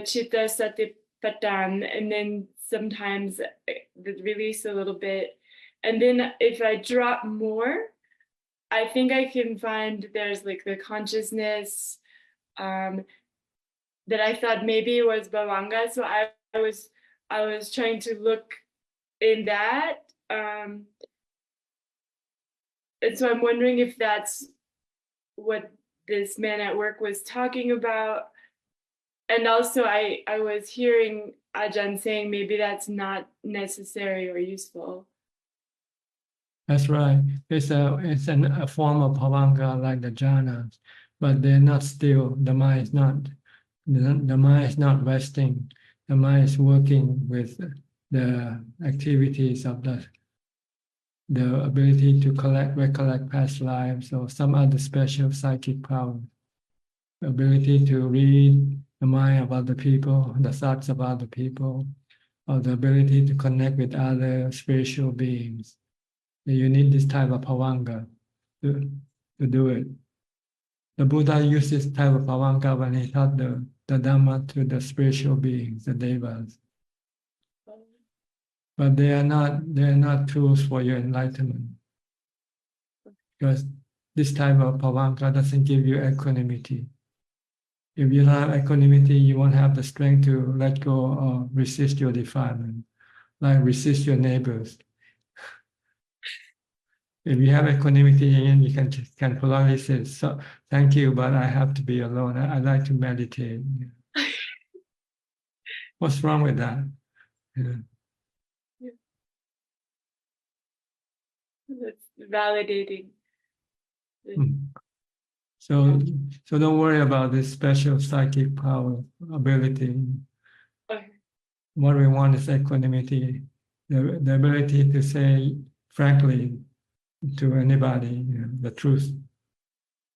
chitta satipatthana, and then sometimes the release a little bit, and then if I drop more, I think I can find there's like the consciousness that I thought maybe it was bhavanga. So I was trying to look in that. And so I'm wondering if that's what this man at work was talking about. And also I was hearing Ajahn saying maybe that's not necessary or useful. That's right. It's a form of bhavanga like the jhanas, but they're not still. The mind is not resting. The mind is working with the activities of the ability to recollect past lives or some other special psychic power. The ability to read the mind of other people, the thoughts of other people, or the ability to connect with other spiritual beings. You need this type of bhavanga to do it. The Buddha used this type of bhavanga when he taught the Dhamma to the spiritual beings, the devas. But they are not tools for your enlightenment. Because this type of bhavanga doesn't give you equanimity. If you don't have equanimity, you won't have the strength to let go or resist your defilement, like resist your neighbors. If you have equanimity, and you can politely say, "So, thank you, but I have to be alone. I like to meditate." What's wrong with that? Yeah. That's validating. So don't worry about this special psychic power ability. Okay. What we want is equanimity, the ability to say frankly to anybody, the truth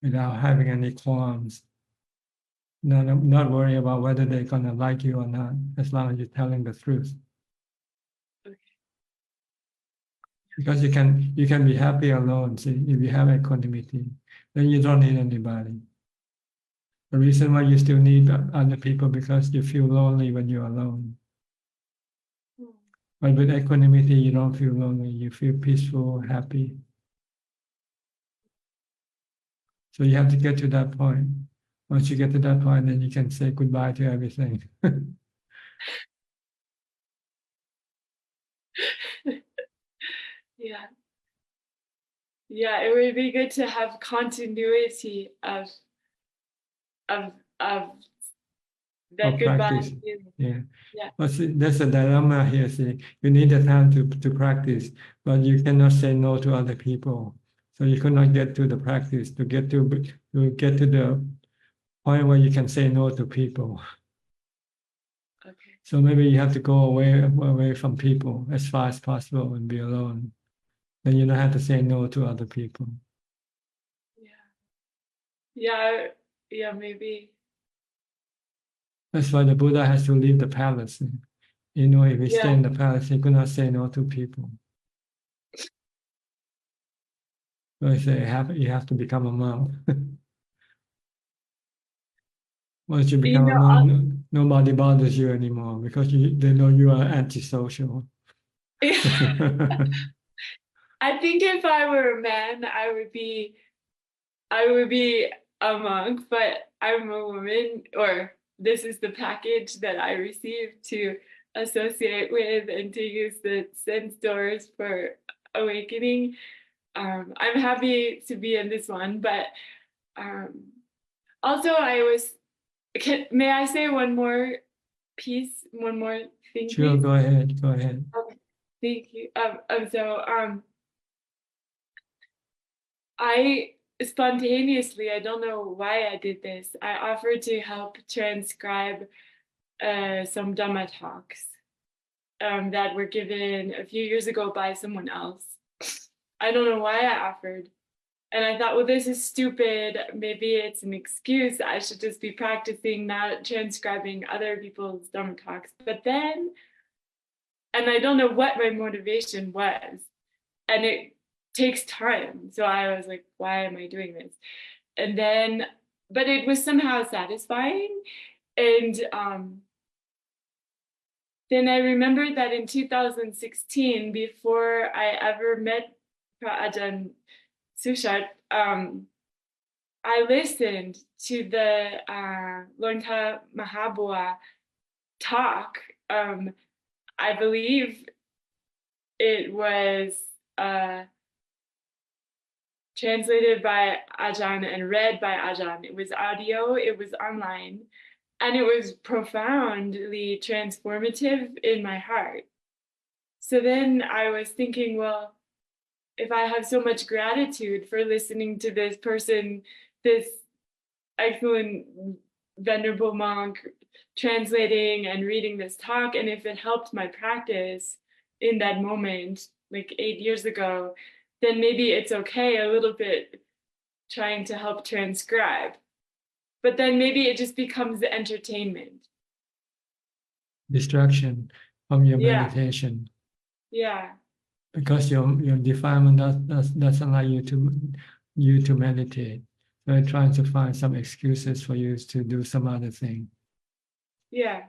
without having any qualms. Not worry about whether they're gonna like you or not, as long as you're telling the truth. Okay. Because you can be happy alone. See, if you have equanimity, then you don't need anybody. The reason why you still need other people because you feel lonely when you're alone. But with equanimity, you don't feel lonely. You feel peaceful, happy. So you have to get to that point. Once you get to that point, then you can say goodbye to everything. Yeah. Yeah, it would be good to have continuity of that goodbye Practice. feeling. Yeah. Yeah. But see, there's a dilemma here. See, you need the time to practice, but you cannot say no to other people. So you cannot get to the practice to get to the point where you can say no to people. Okay. So maybe you have to go away from people as far as possible and be alone. Then you don't have to say no to other people. Yeah. Yeah, maybe. That's why the Buddha has to leave the palace. You know, if he stay Yeah. in the palace, he could not say no to people. So he say you have to become a monk. Once you become a monk, nobody bothers you anymore because they know you are antisocial. I think if I were a man, I would be a monk, but I'm a woman, or this is the package that I received to associate with and to use the sense doors for awakening. I'm happy to be in this one, but also may I say one more thing? Sure, please? go ahead. Okay, thank you. I spontaneously, I don't know why I did this, I offered to help transcribe some Dhamma talks that were given a few years ago by someone else. I don't know why I offered. And I thought, well, this is stupid. Maybe it's an excuse. I should just be practicing, not transcribing other people's Dhamma talks. But then, and I don't know what my motivation was. And it takes time. So I was like, why am I doing this? And then, but it was somehow satisfying. And then I remembered that in 2016, before I ever met Ajahn Suchart, I listened to the Lonka Mahabua talk. I believe it was translated by Ajahn and read by Ajahn. It was audio, it was online, and it was profoundly transformative in my heart. So then I was thinking, well, if I have so much gratitude for listening to this person, this excellent venerable monk translating and reading this talk, and if it helped my practice in that moment, like 8 years ago, then maybe it's okay a little bit trying to help transcribe. But then maybe it just becomes the entertainment. Distraction from your meditation. Yeah. Because your defilement doesn't allow you to meditate. So you're trying to find some excuses for you to do some other thing. Yeah.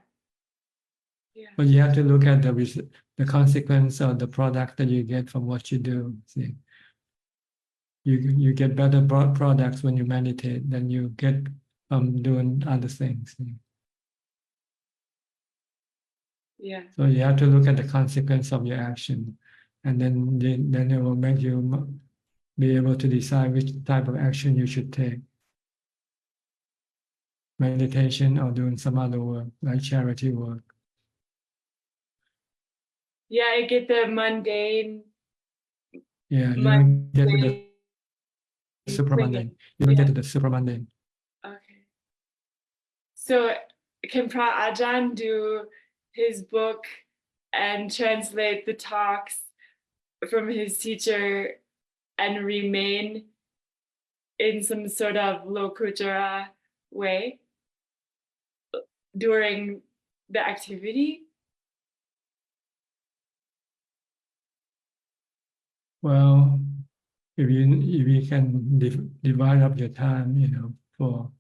But you have to look at the consequence of the product that you get from what you do. See, you get better products when you meditate than you get from doing other things. See? Yeah. So you have to look at the consequence of your action, and then it will make you be able to decide which type of action you should take. Meditation or doing some other work, like charity work. Yeah, I get the mundane. Yeah, you don't get to the mundane supramundane. You don't Yeah. get to the supramundane. Okay. So can Ajahn do his book and translate the talks from his teacher and remain in some sort of lokuttara way during the activity? Well, if you can divide up your time, for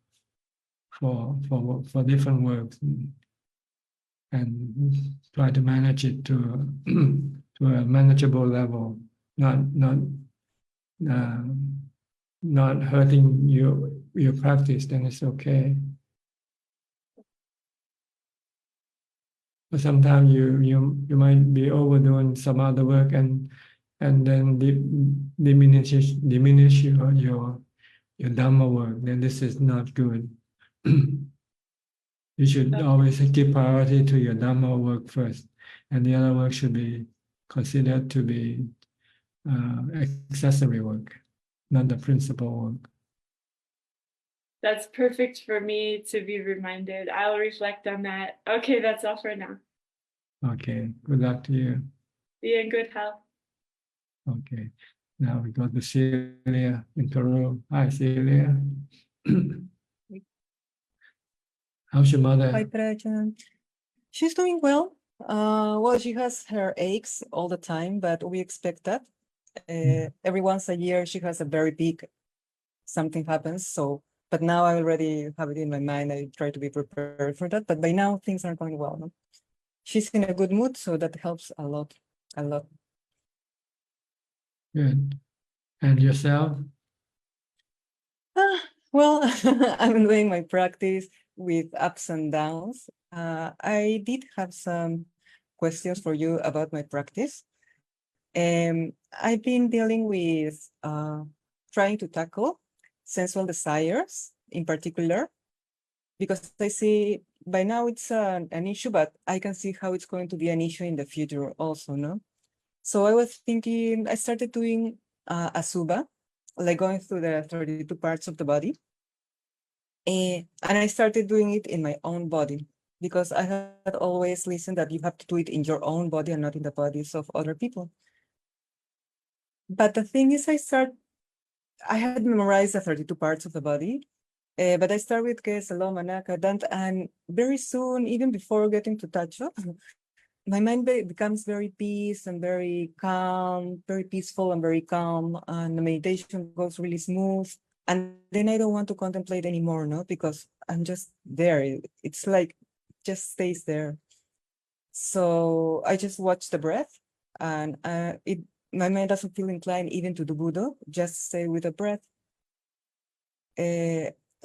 different works, and try to manage it to to a manageable level, not hurting your practice, then it's okay. But sometimes you might be overdoing some other work and then diminish your Dhamma work. Then this is not good. You should always give priority to your Dhamma work first, and the other work should be considered to be accessory work, not the principal work. That's perfect for me to be reminded. I'll reflect on that. Okay, that's all for now. Okay, good luck to you. Be in good health. Okay, now we go to Celia in Peru. Hi, Celia. How's your mother? Hi, Prajan. She's doing well. Well, she has her aches all the time, but we expect that. Every once a year, she has a very big something happens. So, but now I already have it in my mind. I try to be prepared for that. But by now, things are going well. No? She's in a good mood, so that helps a lot. A lot. Good. And yourself? Well, I'm doing my practice with ups and downs. I did have some questions for you about my practice. I've been dealing with trying to tackle sensual desires in particular, because I see by now it's an issue, but I can see how it's going to be an issue in the future also, no? So I was thinking, I started doing Asuba, like going through the 32 parts of the body. And I started doing it in my own body, because I had always listened that you have to do it in your own body and not in the bodies of other people. But the thing is, I had memorized the 32 parts of the body, but I started with Ke, Salom, Manaka, Dant, and very soon, even before getting to Tacho, my mind becomes very peace and very calm, very peaceful and very calm, and the meditation goes really smooth. And then I don't want to contemplate anymore, no, because I'm just there. It's like just stays there. So I just watch the breath, and my mind doesn't feel inclined even to do Buddha, just stay with the breath.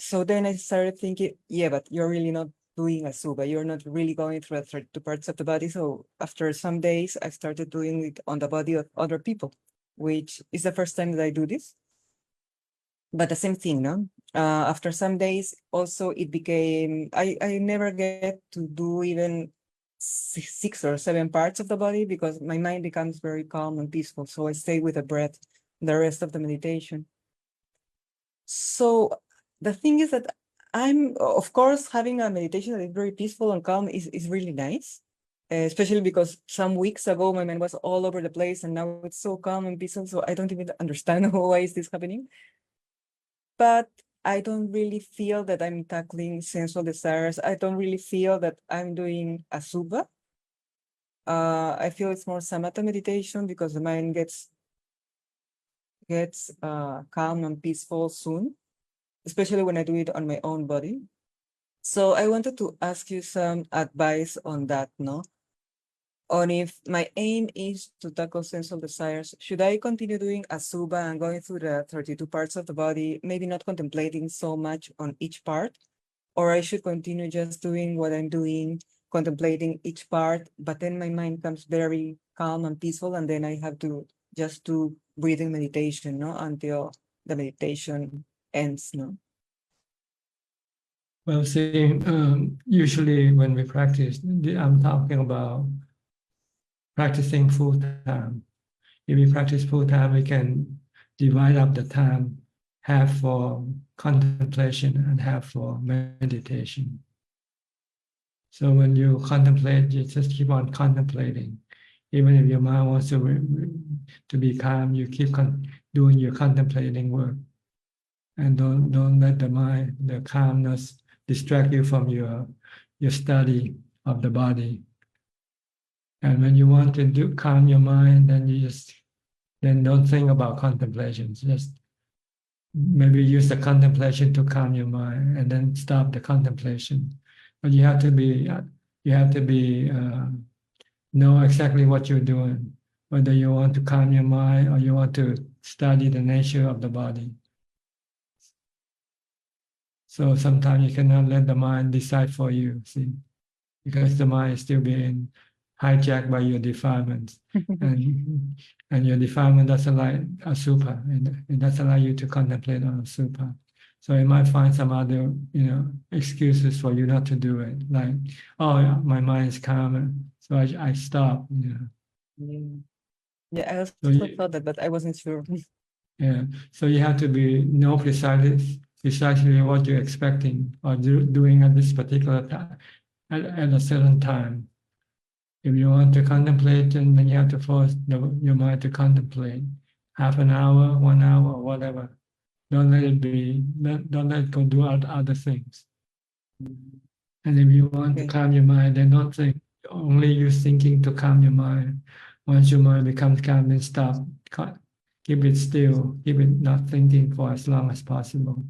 So then I started thinking, yeah, but you're really not doing Asuba. You're not really going through the 32 parts of the body. So after some days, I started doing it on the body of other people, which is the first time that I do this. But the same thing, no? After some days, also it became, I never get to do even 6 or 7 parts of the body, because my mind becomes very calm and peaceful. So I stay with the breath the rest of the meditation. So the thing is that I'm, of course, having a meditation that is very peaceful and calm is really nice, especially because some weeks ago, my mind was all over the place, and now it's so calm and peaceful. So I don't even understand why is this happening. But I don't really feel that I'm tackling sensual desires. I don't really feel that I'm doing Asuba. I feel it's more samatha meditation, because the mind gets calm and peaceful soon, especially when I do it on my own body. So I wanted to ask you some advice on that, no? On if my aim is to tackle sensual desires, should I continue doing Asuba and going through the 32 parts of the body, maybe not contemplating so much on each part? Or I should continue just doing what I'm doing, contemplating each part, but then my mind comes very calm and peaceful, and then I have to just do breathing meditation, no, until the meditation ends, no? Well, see, usually when we practice, I'm talking about practicing full time. If we practice full time, we can divide up the time, half for contemplation and half for meditation. So when you contemplate, you just keep on contemplating. Even if your mind wants to be calm, you keep doing your contemplating work, and don't let the mind, the calmness, distract you from your study of the body. And when you want to calm your mind, then don't think about contemplation. Just maybe use the contemplation to calm your mind, and then stop the contemplation. But you have to know exactly what you're doing, whether you want to calm your mind or you want to study the nature of the body. So sometimes you cannot let the mind decide for you, see, because the mind is still being hijacked by your defilements, and your defilement doesn't like asubha, and it doesn't allow you to contemplate on asubha. So you might find some other, excuses for you not to do it, like, oh, yeah, my mind is calm, so I stop. Yeah, I also thought that, but I wasn't sure. Yeah, so you have to know precisely what you're expecting or doing at this particular time, at a certain time. If you want to contemplate, then you have to force your mind to contemplate half an hour, 1 hour, whatever. Don't let it go do other things. And if you want to calm your mind, then don't think. Only use thinking to calm your mind. Once your mind becomes calm, then stop. Keep it still. Keep it not thinking for as long as possible.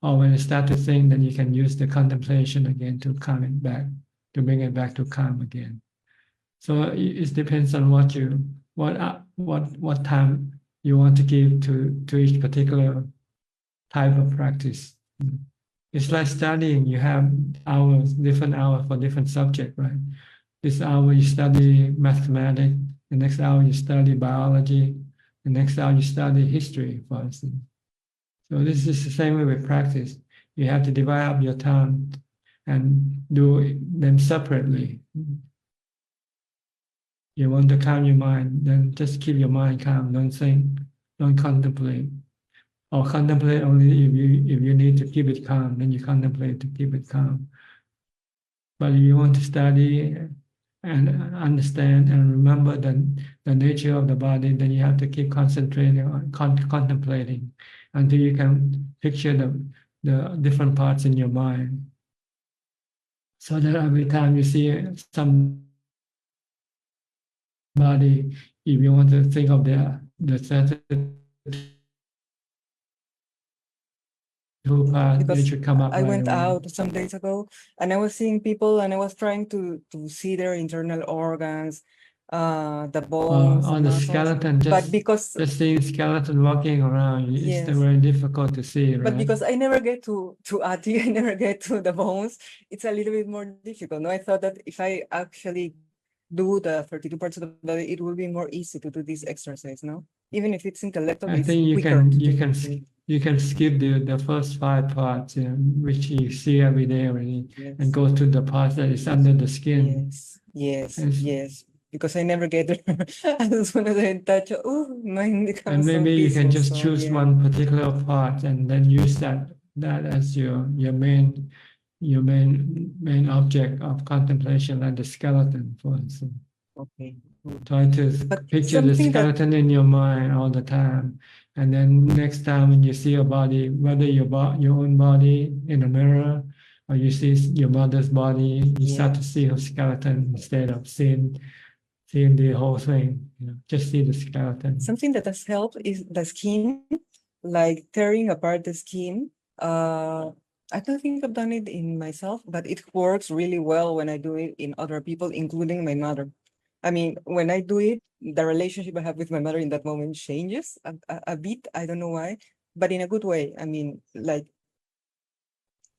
Or when you start to think, then you can use the contemplation again to calm it back, to bring it back to calm again. So it depends on what time you want to give to each particular type of practice. It's like studying. You have different hours for different subject, right? This hour you study mathematics, the next hour you study biology, the next hour you study history, for instance. So this is the same way with practice. You have to divide up your time and do them separately. You want to calm your mind, then just keep your mind calm. Don't think, don't contemplate. Or contemplate only if you need to keep it calm, then you contemplate to keep it calm. But if you want to study and understand and remember the nature of the body, then you have to keep concentrating on contemplating until you can picture the different parts in your mind. So that every time you see somebody, if you want to think of the certain part, they should come up. I went out some days ago and I was seeing people and I was trying to see their internal organs, the bones, on the skeleton, but because just seeing skeleton walking around, it's very difficult to see, right? But because I never get to Ati, I never get to the bones, it's a little bit more difficult. No, I thought that if I actually do the 32 parts of the body, it will be more easy to do this exercise, no? Even if it's intellectual, I think you can skip the first 5 parts, which you see every day already, and go to the part that is under the skin. Yes. Because I never get there. I just want to touch. Oh, mind becomes and maybe so you can peaceful, just choose one particular part and then use that as your main object of contemplation, like the skeleton, for instance. Okay. Try to picture the skeleton in your mind all the time, and then next time when you see your body, whether your own body in a mirror or you see your mother's body, you start to see her skeleton instead of seeing the whole thing. Just see the skeleton. Something that has helped is the skin, like tearing apart the skin. I don't think I've done it in myself, but it works really well when I do it in other people, including my mother. I mean, when I do it, the relationship I have with my mother in that moment changes a bit. I don't know why, but in a good way. I mean, like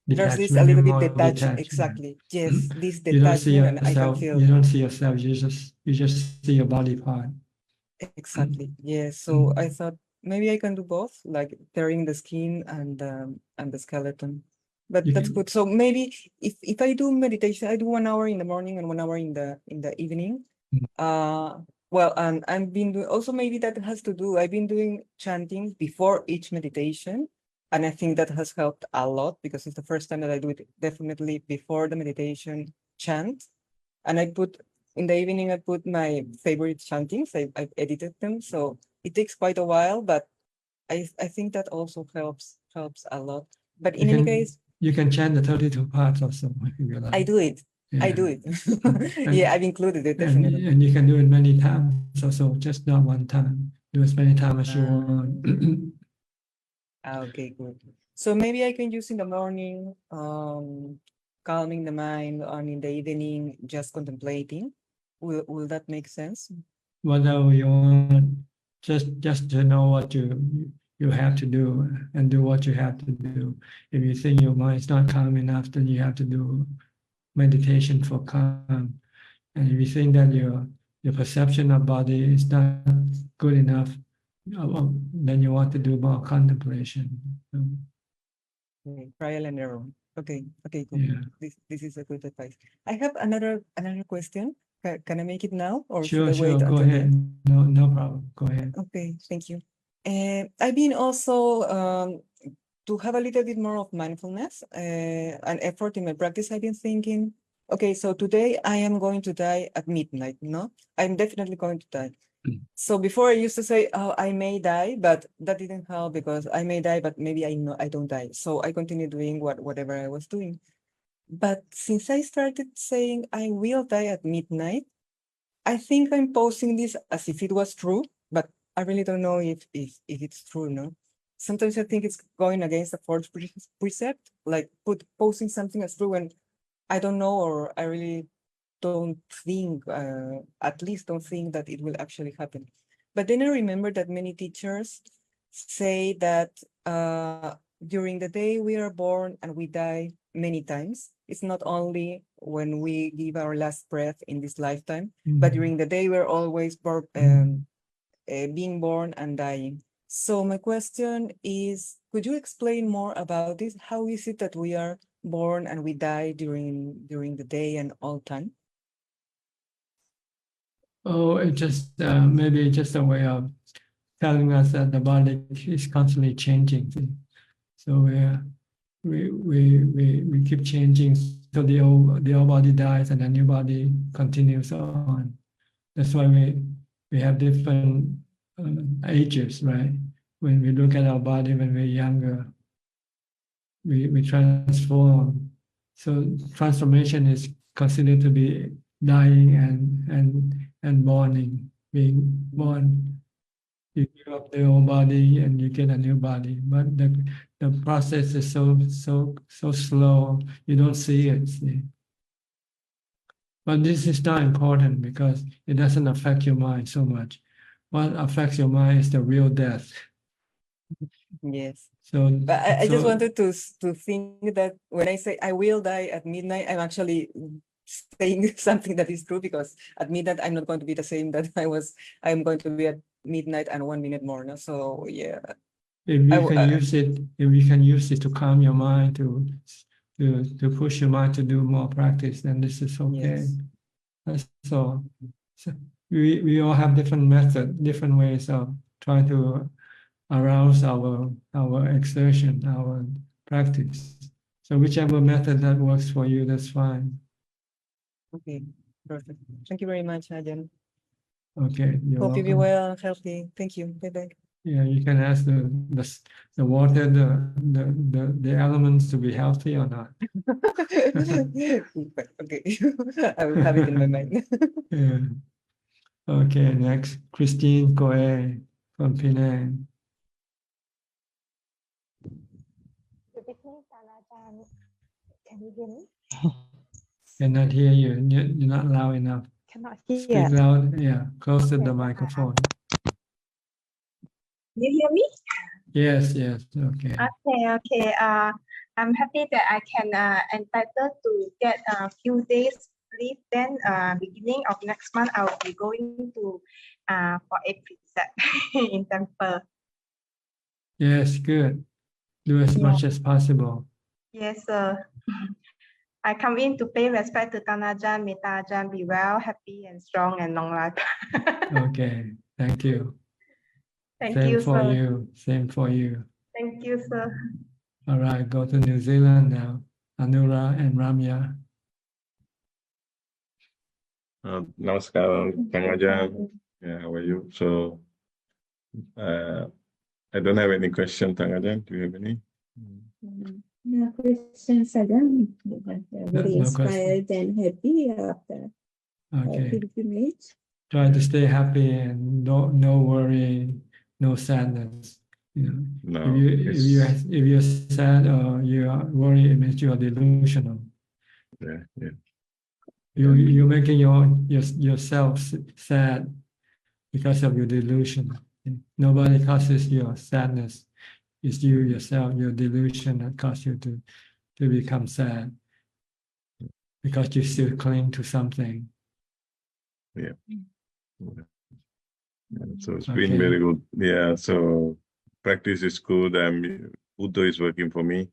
there's this a little bit detached. Exactly. Yes, this detachment, and I can feel. You don't see yourself. You just see your body part. Exactly. Yes. So I thought maybe I can do both, like tearing the skin and the skeleton. But You that's can- good. So maybe if I do meditation, I do 1 hour in the morning and 1 hour in the evening. Well, and I've been doing also maybe that has to do. I've been doing chanting before each meditation, and I think that has helped a lot because it's the first time that I do it. Definitely before the meditation chant, and I put in the evening. I put my favorite chantings. I've edited them, so it takes quite a while, but I think that also helps a lot. But in any case, you can chant the 32 parts also if you like. I do it. I Yeah. do it. And- Yeah, I've included it definitely. And you can do it many times also, just not one time. Do as many times as you want. Okay, good. So maybe I can use in the morning, calming the mind, and in the evening, just contemplating. Will that make sense? Whatever you want, just to know what you have to do and do what you have to do. If you think your mind is not calm enough, then you have to do meditation for calm. And if you think that your perception of body is not good enough, well, then you want to do more contemplation. Okay, trial and error. Okay, cool. Yeah. This is a good advice. I have another question. Can I make it now, or should Sure, I wait go until the ahead. end? No problem. Go ahead. Okay, thank you. I've been also to have a little bit more of mindfulness and effort in my practice. I've been thinking, okay, so today I am going to die at midnight. No, I'm definitely going to die. So before I used to say, oh, I may die, but that didn't help because I may die, but maybe I know I don't die. So I continue doing whatever I was doing. But since I started saying I will die at midnight, I think I'm posting this as if it was true, but I really don't know if it's true, no? Sometimes I think it's going against the fourth precept, like posting something as true when I don't know, or I really don't think, at least don't think that it will actually happen. But then I remember that many teachers say that during the day we are born and we die many times. It's not only when we give our last breath in this lifetime, but during the day we're always being born and dying. So my question is, could you explain more about this? How is it that we are born and we die during the day and all time? Oh, it just maybe just a way of telling us that the body is constantly changing. So we keep changing. So the old body dies and the new body continues on. That's why we have different ages, right? When we look at our body when we're younger, we transform. So transformation is considered to be dying and borning. Being born, you give up the old body and you get a new body. But the process is so slow. You don't see it. See? But this is not important because it doesn't affect your mind so much. What affects your mind is the real death. Yes. So, But I just so- wanted to think that when I say I will die at midnight, I'm actually saying something that is true, because at midnight I'm not going to be the same that I'm going to be at midnight and 1 minute more. No? So yeah. if you can use it to calm your mind, to push your mind to do more practice, then this is okay. Yes. That's all. So we all have different methods, different ways of trying to arouse our exertion, our practice. So whichever method that works for you, that's fine. Okay, perfect. Thank you very much, Ajahn. Okay, you're Hope you be welcome. well and healthy. Thank you. Bye-bye. Yeah, you can ask the water, the elements to be healthy or not. Okay, I will have it in my mind. Yeah. Okay, next, Christine Goe from Penang. Good evening, Ajahn. Can you hear me? Cannot hear you. You're not loud enough. Cannot hear. Speak loud. Yeah, close to the microphone. You hear me? Yes. Okay. Okay. I'm happy that I can entitled to get a few days leave, then beginning of next month, I'll be going to for a preset in temple. Yes, good. Do as much as possible. Yes, sir. I come in to pay respect to Tanajan, may Tanajan be well, happy and strong and long life. Okay, thank you. Thank Same you, for sir. you. Same for you. Thank you, sir. All right, go to New Zealand now. Anura and Ramya. Namaskaram, Ajahn. Yeah, how are you? So, I don't have any question, Ajahn. Do you have any? No questions, Ajahn. Very No question. inspired and happy after Okay. pilgrimage. Try to stay happy and no worry, no sadness. You know, No, if you're sad or you are worried, it means you are delusional. yeah. You're making yourself sad because of your delusion. Nobody causes your sadness. It's you yourself, your delusion that causes you to become sad because you still cling to something. Yeah. So it's been very good. Yeah. So practice is good. Buddha is working for me.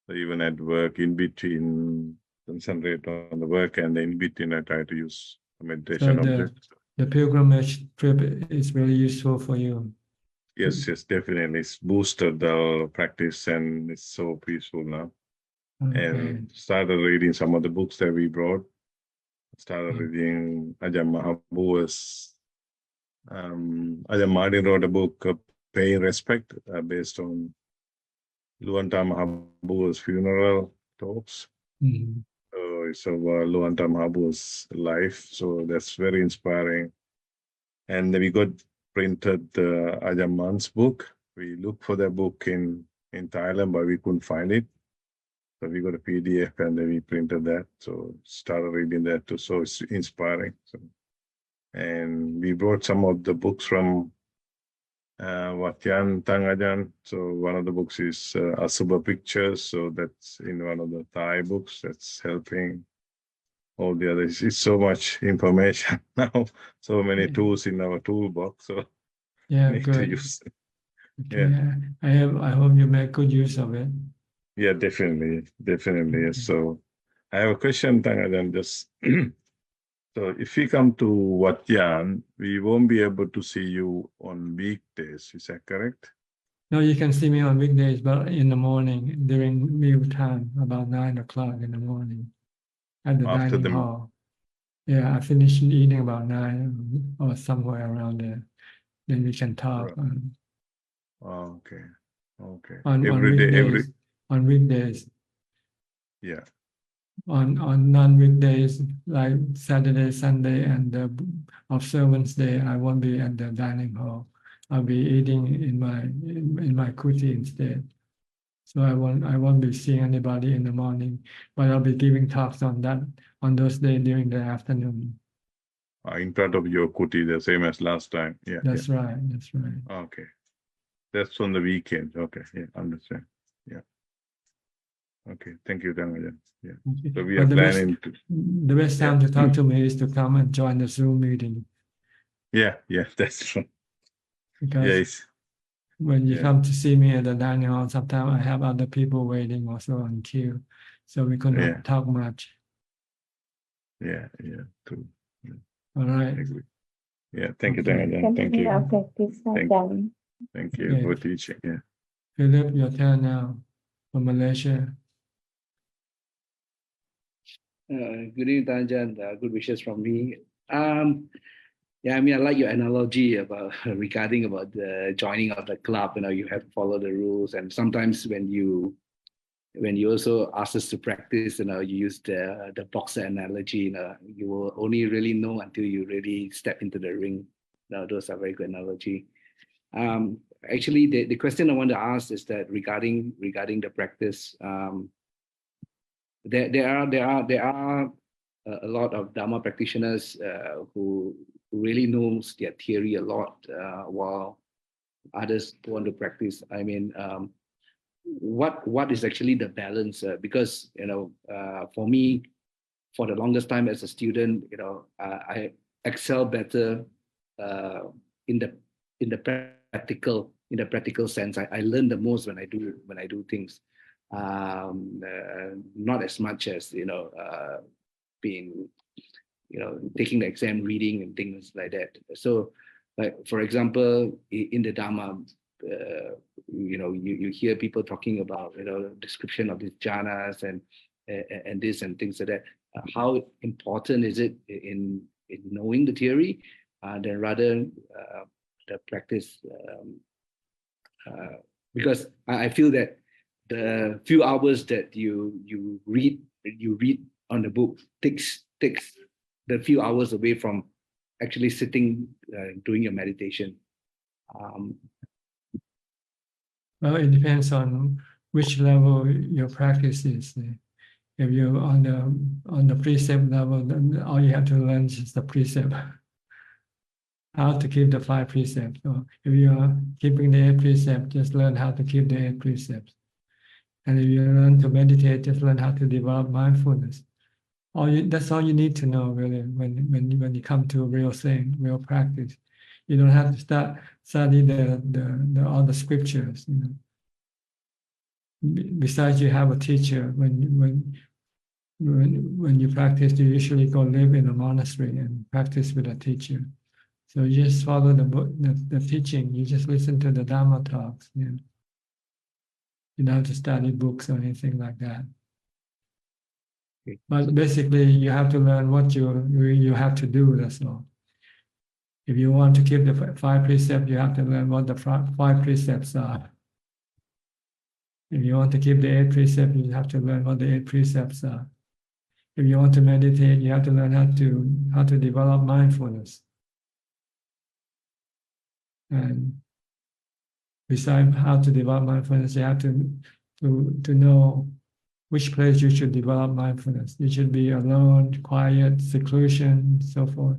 So even at work, in between, concentrate on the work, and in between, I try to use meditation objects. The pilgrimage trip is really useful for you. Yes, definitely. It's boosted the practice, and it's so peaceful now. And started reading some of the books that we brought. Started reading Ajahn Mahabu's. Ajahn Martin wrote a book, Paying Respect, based on Luanta Mahabu's funeral talks. So it's over Luanta Mahabu's life. So that's very inspiring. And then we got printed Ajahn Man's book. We looked for that book in Thailand, but we couldn't find it. So we got a PDF and then we printed that. So started reading that too. So it's inspiring. So, and we brought some of the books from Wat Yannasangwararam. So one of the books is Asubha Pictures. So that's in one of the Thai books. That's helping. All the others. It's so much information now. So many tools in our toolbox. So need to use it. Yeah. I hope you make good use of it. Yeah, definitely. Yes. So I have a question, Ajahn. Just so if we come to Wat Yan, we won't be able to see you on weekdays. Is that correct? No, you can see me on weekdays, but in the morning during meal time, about 9 o'clock in the morning, at the dining hall. Yeah, I finish eating about 9 or somewhere around there. Then we can talk. Right. Okay. On weekdays. Yeah. On non-weekdays like Saturday, Sunday, and the observance day, I won't be at the dining hall. I'll be eating in my kuti instead. So I won't be seeing anybody in the morning, but I'll be giving talks on those days during the afternoon. In front of your kuti, the same as last time. Yeah. That's right. Okay. That's on the weekend. Okay. Yeah, understand. Yeah. Okay. Thank you, Ajahn. Yeah. So we are planning the best time to talk to me is to come and join the Zoom meeting. Yeah, that's true. Because when you come to see me at the dining hall, sometimes I have other people waiting also on queue. So we could not talk much. Yeah, true. Yeah. All right. I agree. Yeah, thank you, Ajahn. Thank you. Thank you for teaching. Yeah. Philip, your turn now from Malaysia. Good evening, Ajahn. Good wishes from me. I like your analogy about regarding about the joining of the club. You have to follow the rules, and sometimes when you also ask us to practice, you use the boxer analogy. You will only really know until you really step into the ring. Those are very good analogy. Actually, the question I want to ask is that regarding the practice. There are a lot of Dhamma practitioners who really knows their theory a lot, while others want to practice. I mean, what is actually the balance? Because for me, for the longest time as a student, I excel better in the practical sense. I learn the most when I do things, not as much as being taking the exam, reading and things like that. So, like for example, in the Dhamma, you hear people talking about description of these jhanas and this and things like that. How important is it in knowing the theory, than rather the practice? Because I feel that the few hours that you read on the book takes the few hours away from actually sitting doing your meditation. Well, it depends on which level your practice is. If you're on the precept level, then all you have to learn is the precept, how to keep the 5 precepts. So if you're keeping the 8 precepts, just learn how to keep the 8 precepts. And if you learn to meditate, just learn how to develop mindfulness. That's all you need to know, really, when you come to a real thing, real practice. You don't have to study all the scriptures. Besides, you have a teacher. When you practice, you usually go live in a monastery and practice with a teacher. So you just follow the book, the teaching. You just listen to the Dhamma talks. You don't have to study books or anything like that. But basically, you have to learn what you have to do. That's all. If you want to keep the 5 precepts, you have to learn what the 5 precepts are. If you want to keep the 8 precepts, you have to learn what the 8 precepts are. If you want to meditate, you have to learn how to develop mindfulness. And besides how to develop mindfulness, you have to know which place you should develop mindfulness. You should be alone, quiet, seclusion, so forth.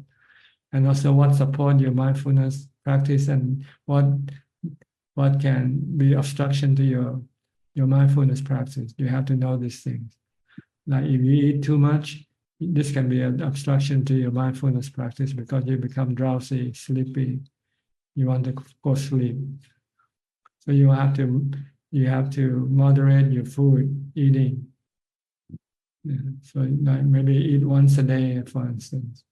And also what support your mindfulness practice and what can be obstruction to your mindfulness practice. You have to know these things. Like if you eat too much, this can be an obstruction to your mindfulness practice because you become drowsy, sleepy. You want to go sleep. So you have to moderate your food eating. So like maybe eat once a day, for instance.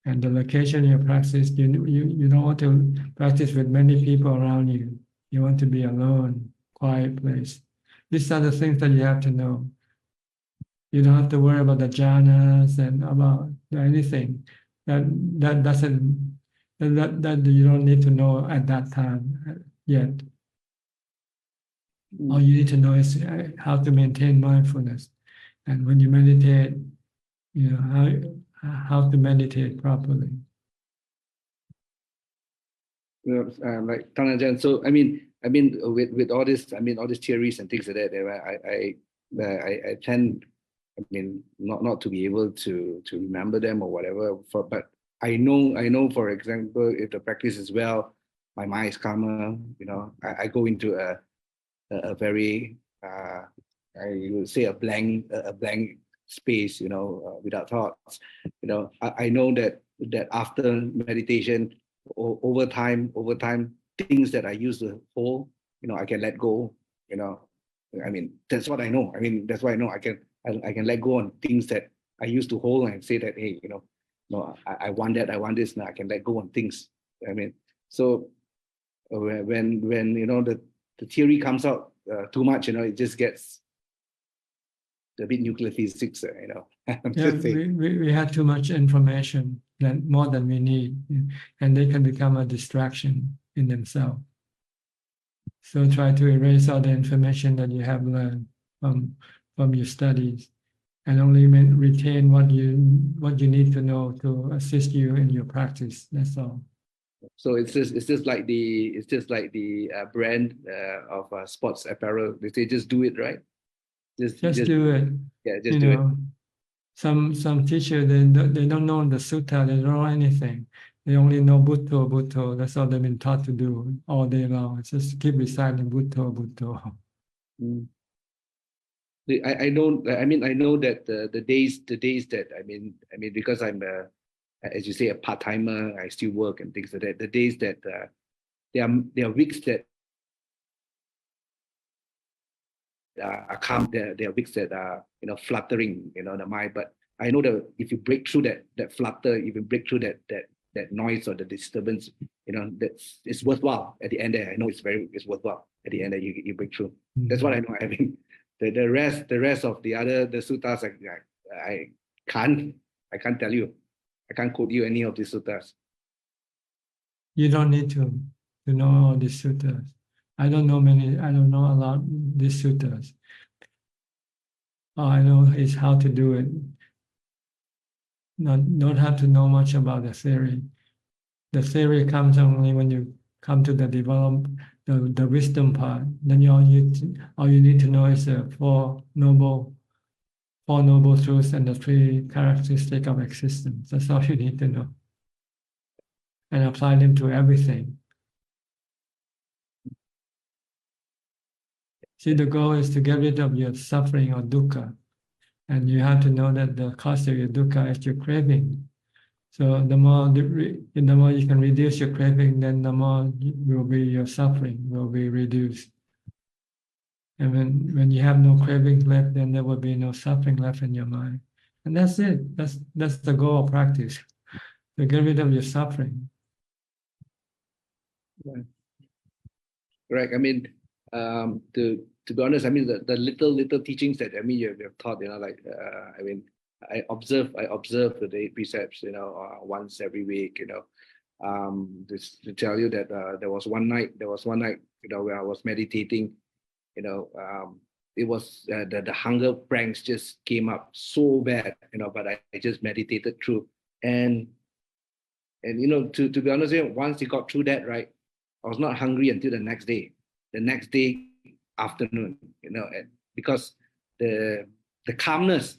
And the location of your practice, you don't want to practice with many people around you. You want to be alone, quiet place. These are the things that you have to know. You don't have to worry about the jhanas and about anything. That you don't need to know at that time yet. All you need to know is how to maintain mindfulness. And when you meditate, how to meditate properly. Like Tanajan, so I mean, with all this, all these theories and things like that, I tend, not to be able to remember them or whatever. But I know, for example, if the practice is well, my mind is calmer. I go into a very, I would say a blank space, without thoughts. I know that after meditation, over time, things that I used to hold, I can let go. That's what I know. That's why I know I can let go on things that I used to hold and say that, hey, no, I want that, I want this. Now I can let go on things. So when the theory comes out too much, it just gets a bit nuclear physics, we had too much information, more than we need, and they can become a distraction in themselves. So try to erase all the information that you have learned from your studies, and only retain what you need to know to assist you in your practice. That's all. So it's just like the brand of sports apparel. They say just do it, right? Just do it. Yeah, just do it. Some teacher they don't know the sutta. They don't know anything. They only know Bhutto. That's all they've been taught to do all day long. It's just keep reciting Bhutto. I don't. I mean, I know that the days that I mean, because I'm as you say, a part timer, I still work and things like that. The days that there are weeks that are calm. There are weeks that are fluttering, the mind. But I know that if you break through that flutter, if you break through that noise or the disturbance, that's it's worthwhile at the end. There, I know it's worthwhile at the end that you break through. That's what I know. I mean, the rest of the suttas, I can't tell you. I can't quote you any of these suttas. You don't need to know all these suttas. I don't know a lot these suttas. All I know is how to do it. Don't have to know much about the theory. The theory comes only when you come to the the wisdom part. Then all you need to know is the four noble truths and the three characteristics of existence. That's all you need to know. And apply them to everything. See, the goal is to get rid of your suffering or dukkha. And you have to know that the cause of your dukkha is your craving. So the more you can reduce your craving, then the more your suffering will be reduced. And when you have no craving left, then there will be no suffering left in your mind. And that's it. That's the goal of practice. To get rid of your suffering. Right. Correct. I mean, to be honest, I mean the little teachings that you have taught, I mean, I observe the 8 precepts, once every week, just to tell you that there was one night, where I was meditating, it was the hunger pranks just came up so bad, but I just meditated through, and to be honest, once you got through that, right, I was not hungry until the next day afternoon, because the calmness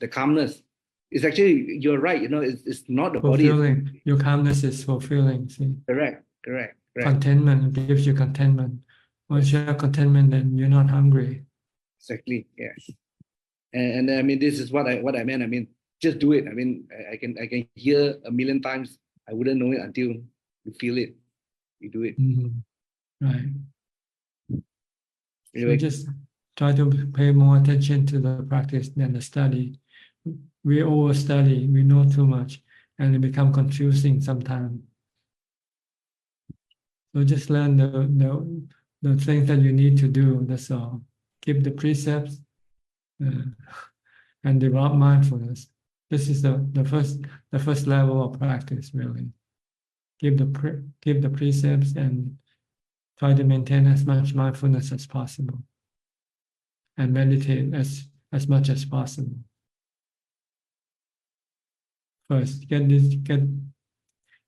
is actually, you're right, it's not the body. Fulfilling. Your calmness is fulfilling. See? Correct. Contentment, it gives you contentment. Once you have contentment, then you're not hungry. Exactly. Yes. And I mean, this is what I meant. I mean, just do it. I mean, I can hear a million times. I wouldn't know it until you feel it. You do it. Right. Anyway. So just try to pay more attention to the practice than the study. We overstudy, we know too much, and it becomes confusing sometimes. So just learn the things that you need to do, that's all. Keep the precepts and develop mindfulness. This is the first level of practice, really. Keep the precepts and try to maintain as much mindfulness as possible, and meditate as much as possible. First, get to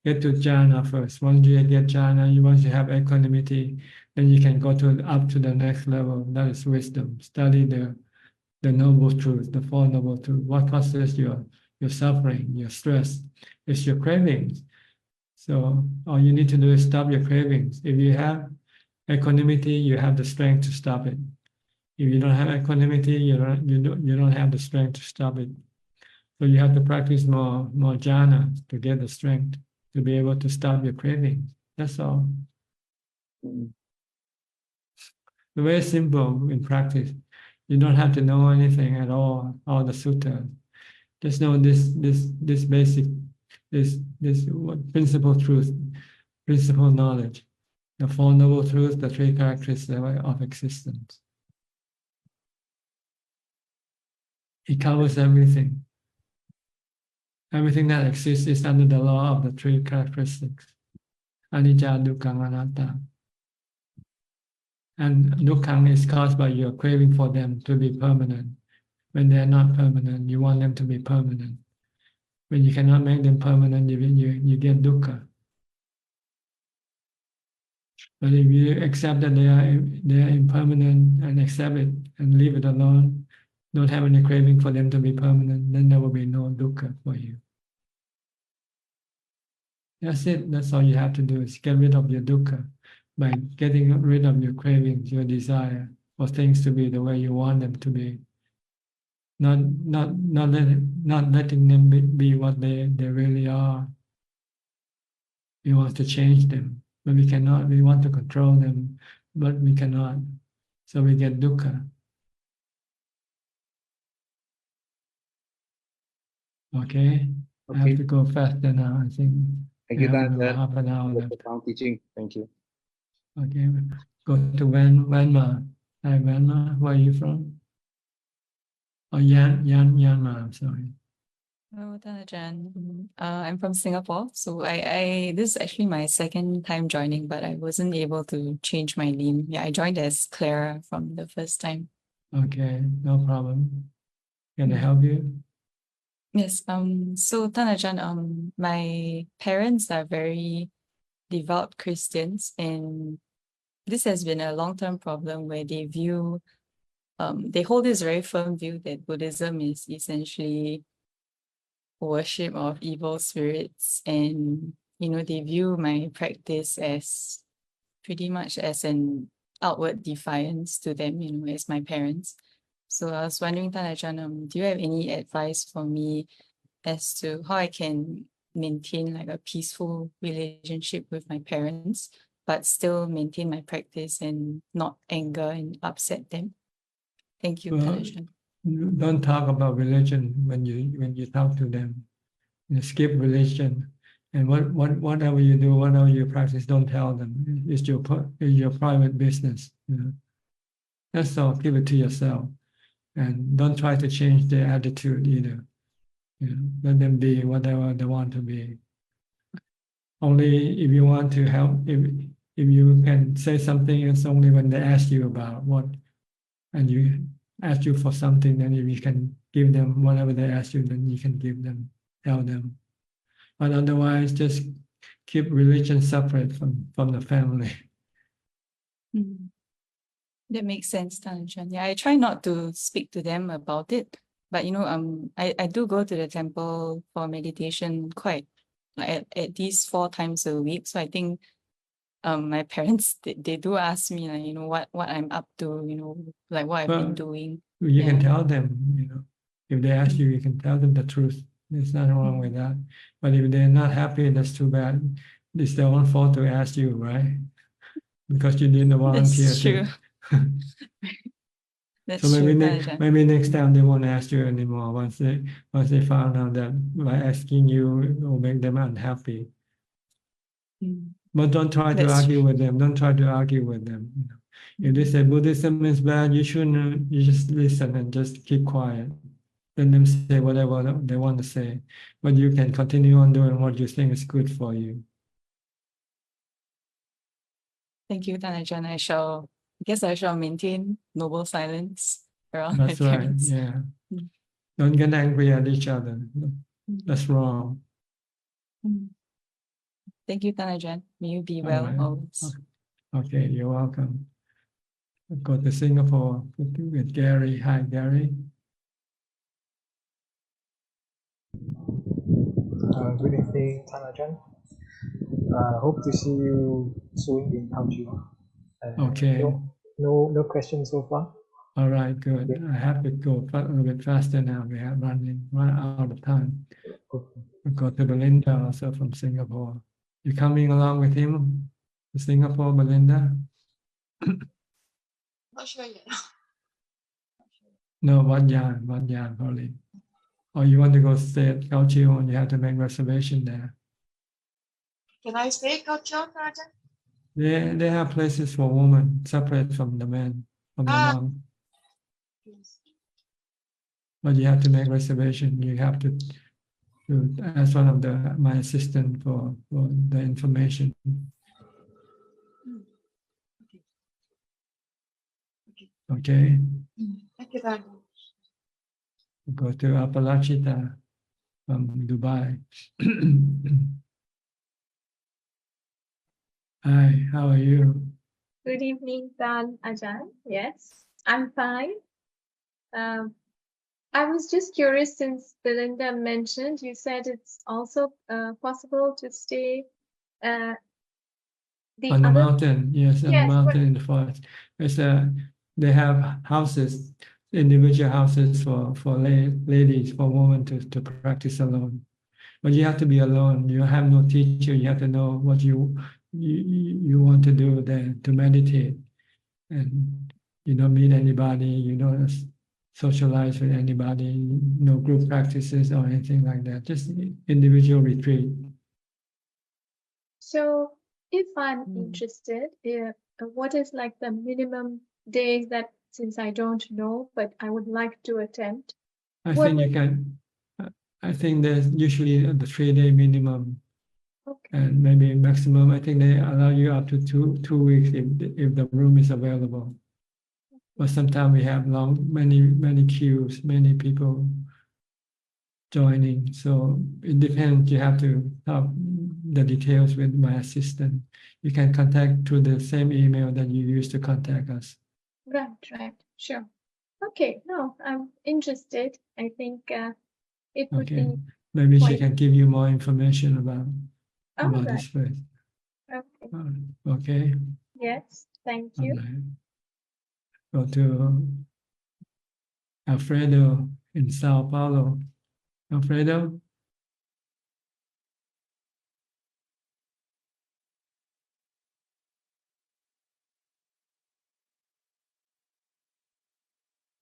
jhana first. Once you get jhana, once you have equanimity, then you can go up to the next level. That is wisdom. Study the noble truth, the Four Noble Truths. What causes your suffering, your stress? It's your cravings. So all you need to do is stop your cravings. If you have equanimity, you have the strength to stop it. If you don't have equanimity, you don't have the strength to stop it. So you have to practice more jhana to get the strength to be able to stop your cravings. That's all. Very simple in practice. You don't have to know anything at all the suttas. Just know this basic, this principal truth, principal knowledge. The Four Noble Truths, the three characteristics of existence. It covers everything. Everything that exists is under the law of the three characteristics. Anicca, dukkha, anatta. And dukkha is caused by your craving for them to be permanent. When they are not permanent, you want them to be permanent. When you cannot make them permanent, you get dukkha. But if you accept that they are impermanent and accept it and leave it alone, don't have any craving for them to be permanent, then there will be no dukkha for you. That's it. That's all you have to do is get rid of your dukkha by getting rid of your cravings, your desire for things to be the way you want them to be. not letting them be what they really are. We want to change them, but we cannot. We want to control them, but we cannot. So we get dukkha. Okay? I have to go faster now. I think Thank we you, have about Tanajan. half an hour left. Profound teaching. Thank you. Okay, go to Myanmar. Hi, Myanmar. Where are you from? Oh, Myanmar. I'm sorry. Hello, Tanajan. I'm from Singapore. So this is actually my second time joining, but I wasn't able to change my name. Yeah, I joined as Clara from the first time. Okay, no problem. Can I help you? Yes. So Tanajan, my parents are very devout Christians, and this has been a long-term problem where they view, they hold this very firm view that Buddhism is essentially worship of evil spirits, and they view my practice as pretty much as an outward defiance to them, as my parents. So I was wondering, Tanajan, do you have any advice for me as to how I can maintain like a peaceful relationship with my parents, but still maintain my practice and not anger and upset them? Thank you, Well, Tanajan. don't talk about religion when you talk to them. You skip religion, and whatever you do, whatever you practice, don't tell them. It's your private business. That's all. Keep it to yourself, and don't try to change their attitude either. Let them be whatever they want to be. Only if you want to help, if you can say something, it's only when they ask you about what, and you ask you for something, then if you can give them whatever they ask you, then you can give them, tell them. But otherwise, just keep religion separate from the family. That makes sense, Tanajan. Yeah, I try not to speak to them about it, but I do go to the temple for meditation quite at least 4 times a week. So I think my parents they do ask me like what I'm up to, like what I've been doing. You can tell them, if they ask you, you can tell them the truth. There's nothing wrong with that. But if they're not happy, that's too bad. It's their own fault to ask you, right? Because you didn't volunteer. That's true. That's So maybe true, maybe next time they won't ask you anymore once they found out that by asking you will make them unhappy. But don't try to argue with them. Don't try to argue with them. If they say Buddhism is bad, you shouldn't. You just listen and just keep quiet. Let them say whatever they want to say, but you can continue on doing what you think is good for you. Thank you, Tanajan. I guess I shall maintain noble silence around That's my right. parents. Yeah. Don't get angry at each other. That's wrong. Thank you, Tanajan. May you be All well right. always. Okay, you're welcome. I'll go to Singapore with Gary. Hi, Gary. Good evening, Tanajan. Hope to see you soon in Abhijato. Okay. No questions so far. All right, good. I have to go a little bit faster now. We are run out of time. Okay. We'll go to Belinda, also from Singapore. You coming along with him to Singapore, Belinda? Not sure yet. No, Wat Yan, probably. Or you want to go stay at Khao Chiu and you have to make reservation there. Can I stay at Khao Chiu, Tanajan? They have places for women separate from the men, from the monk. But you have to make reservation. You have to ask one of my assistant for the information. Okay. Thank you, Tanajan. Go to Apalachita from Dubai. Hi, how are you? Good evening, Ajahn. Yes, I'm fine. I was just curious, since Belinda mentioned, you said it's also possible to stay On the mountain, yes, on the mountain in the forest. They have houses individual houses for ladies, for women to practice alone. But you have to be alone. You have no teacher. You have to know what you want to do there to meditate, and you don't meet anybody. You don't socialize with anybody. No group practices or anything like that. Just individual retreat. So if I'm interested, what is like the minimum days that, since I don't know, but I would like to attempt? I think you can. I think there's usually the 3-day minimum, and maybe maximum. I think they allow you up to two weeks if the room is available. But sometimes we have many queues, many people joining. So it depends. You have to have the details with my assistant. You can contact through the same email that you used to contact us. Right, sure. Okay, no, I'm interested. I think it would Okay, be maybe she quite- can give you more information about All this place. Okay. Okay. Yes, thank you. Alright. Go to Alfredo in Sao Paulo. Alfredo?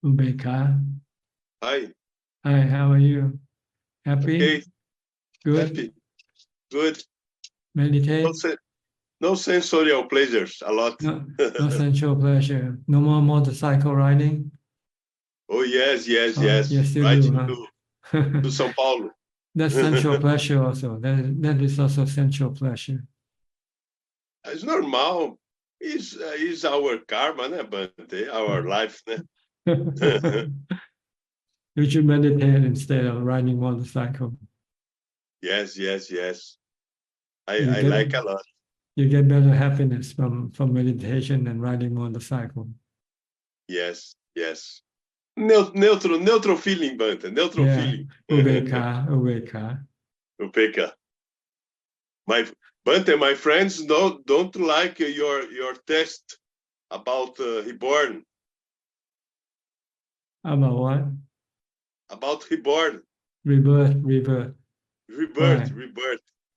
Ubeka. Hi. Hi, how are you? Happy? Okay. Good? Happy. Good. Meditate? No sensorial pleasures. A lot. No sensual pleasure. No more motorcycle riding? Oh yes. You still Right do, huh? to São Paulo. That's sensual pleasure also. That is also sensual pleasure. It's normal. Is our karma, né, Bante? Our life, né? You should meditate instead of riding motorcycle. Yes. I You get- like a lot. You get better happiness from meditation and riding motorcycle. Yes. Neutral feeling, Bante. Neutral feeling. Ubeka. Upeka. Bante, my friends don't like your test about reborn. About what? About reborn. Rebirth. Why? Rebirth. You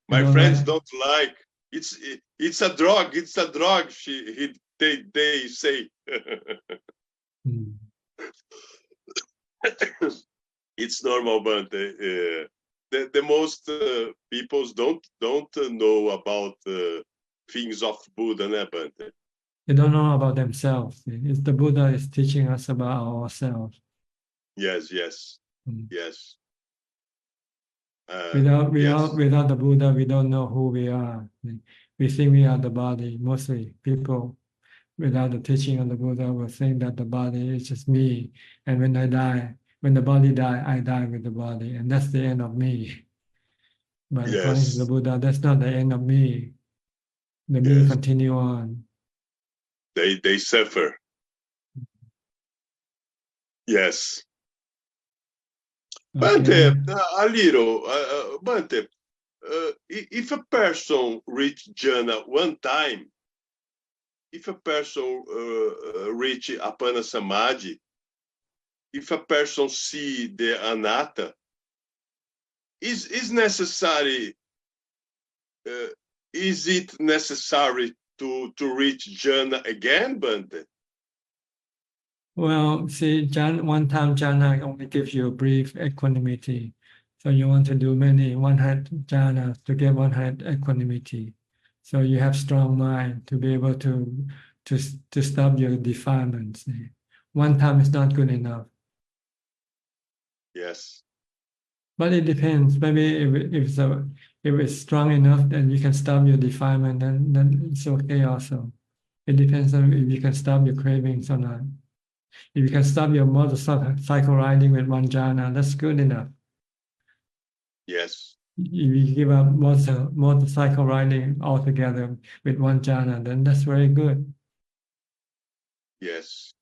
My don't friends like- don't like. It's a drug. It's a drug. They say. It's normal, but the most peoples don't know about things of Buddha, né, Bante? They don't know about themselves. It's the Buddha is teaching us about ourselves. Yes. Without the Buddha, we don't know who we are. We think we are the body. Mostly people, without the teaching of the Buddha, will think that the body is just me. And when I die, when the body dies, I die with the body, and that's the end of me. But according to the Buddha, that's not the end of me. The me continue on. They suffer. Yes. Okay. Bante, a little, Bante, if a person reach jhana one time, if a person reach apana samadhi, if a person see the anatta, is necessary? Is it necessary to reach jhana again, Bante? Well, see, one time jhana only gives you a brief equanimity. So you want to do 100 jhanas to get 100 equanimity. So you have strong mind to be able to stop your defilements. One time is not good enough. Yes. But it depends. Maybe if it's strong enough, then you can stop your defilement, then it's okay also. It depends on if you can stop your cravings or not. If you can stop your motorcycle riding with one jhana, that's good enough. Yes. If you give up motorcycle riding altogether with one jhana, then that's very good. Yes.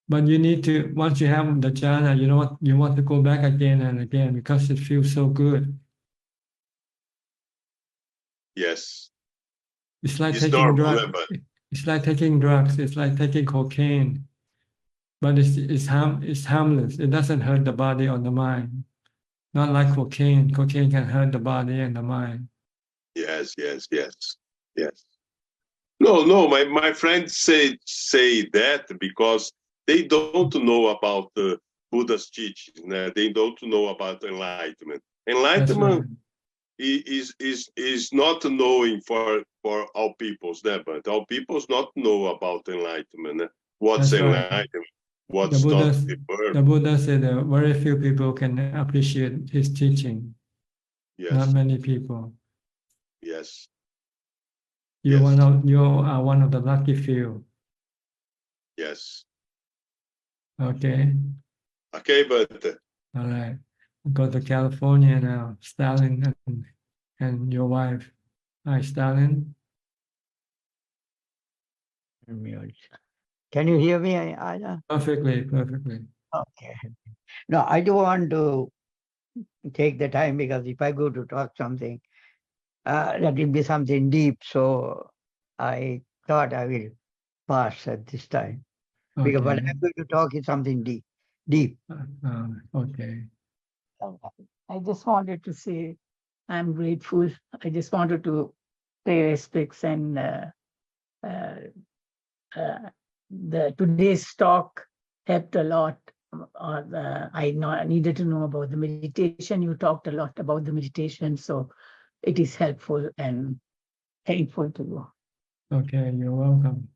But you need to, once you have the jhana, you want to go back again and again because it feels so good. Yes. It's like It's taking normal, drugs. but It's like taking drugs. It's like taking cocaine, but it's harmless. It doesn't hurt the body or the mind. Not like cocaine. Cocaine can hurt the body and the mind. Yes. No. My friends say that because they don't know about the Buddha's teaching. They don't know about enlightenment. Enlightenment is not knowing for all peoples, but all peoples not know about enlightenment. What's That's right. enlightenment? What's not the birth? The Buddha said that very few people can appreciate his teaching. Yes. Not many people. Yes. You are one of the lucky few. Yes. Okay. Okay, but All right. Go to California now. Stalin and your wife. Hi, Stalin. Can you hear me, Ajahn? Perfectly. Okay. No, I don't want to take the time because if I go to talk something, that will be something deep. So I thought I will pass at this time. Because what I'm going to talk is something deep. Okay. I just wanted to say I'm grateful. I just wanted to pay respects and the today's talk helped a lot. I needed to know about the meditation. You talked a lot about the meditation, so it is helpful and thankful to you. Okay, you're welcome.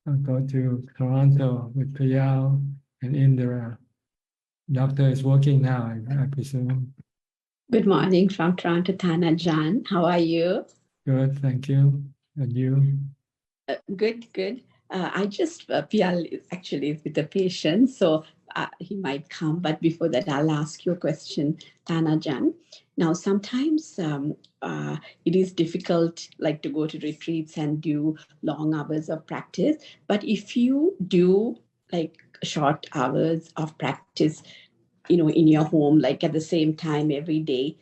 I'll go to Toronto with Priyal and Indira. Doctor is working now, I presume. Good morning from Toronto, Ajahn. How are you? Good, thank you. And you? Good. I just, Pial actually is with the patient, so he might come. But before that, I'll ask you a question, Ajahn. Now, sometimes it is difficult, like to go to retreats and do long hours of practice. But if you do like short hours of practice, in your home, like at the same time every day,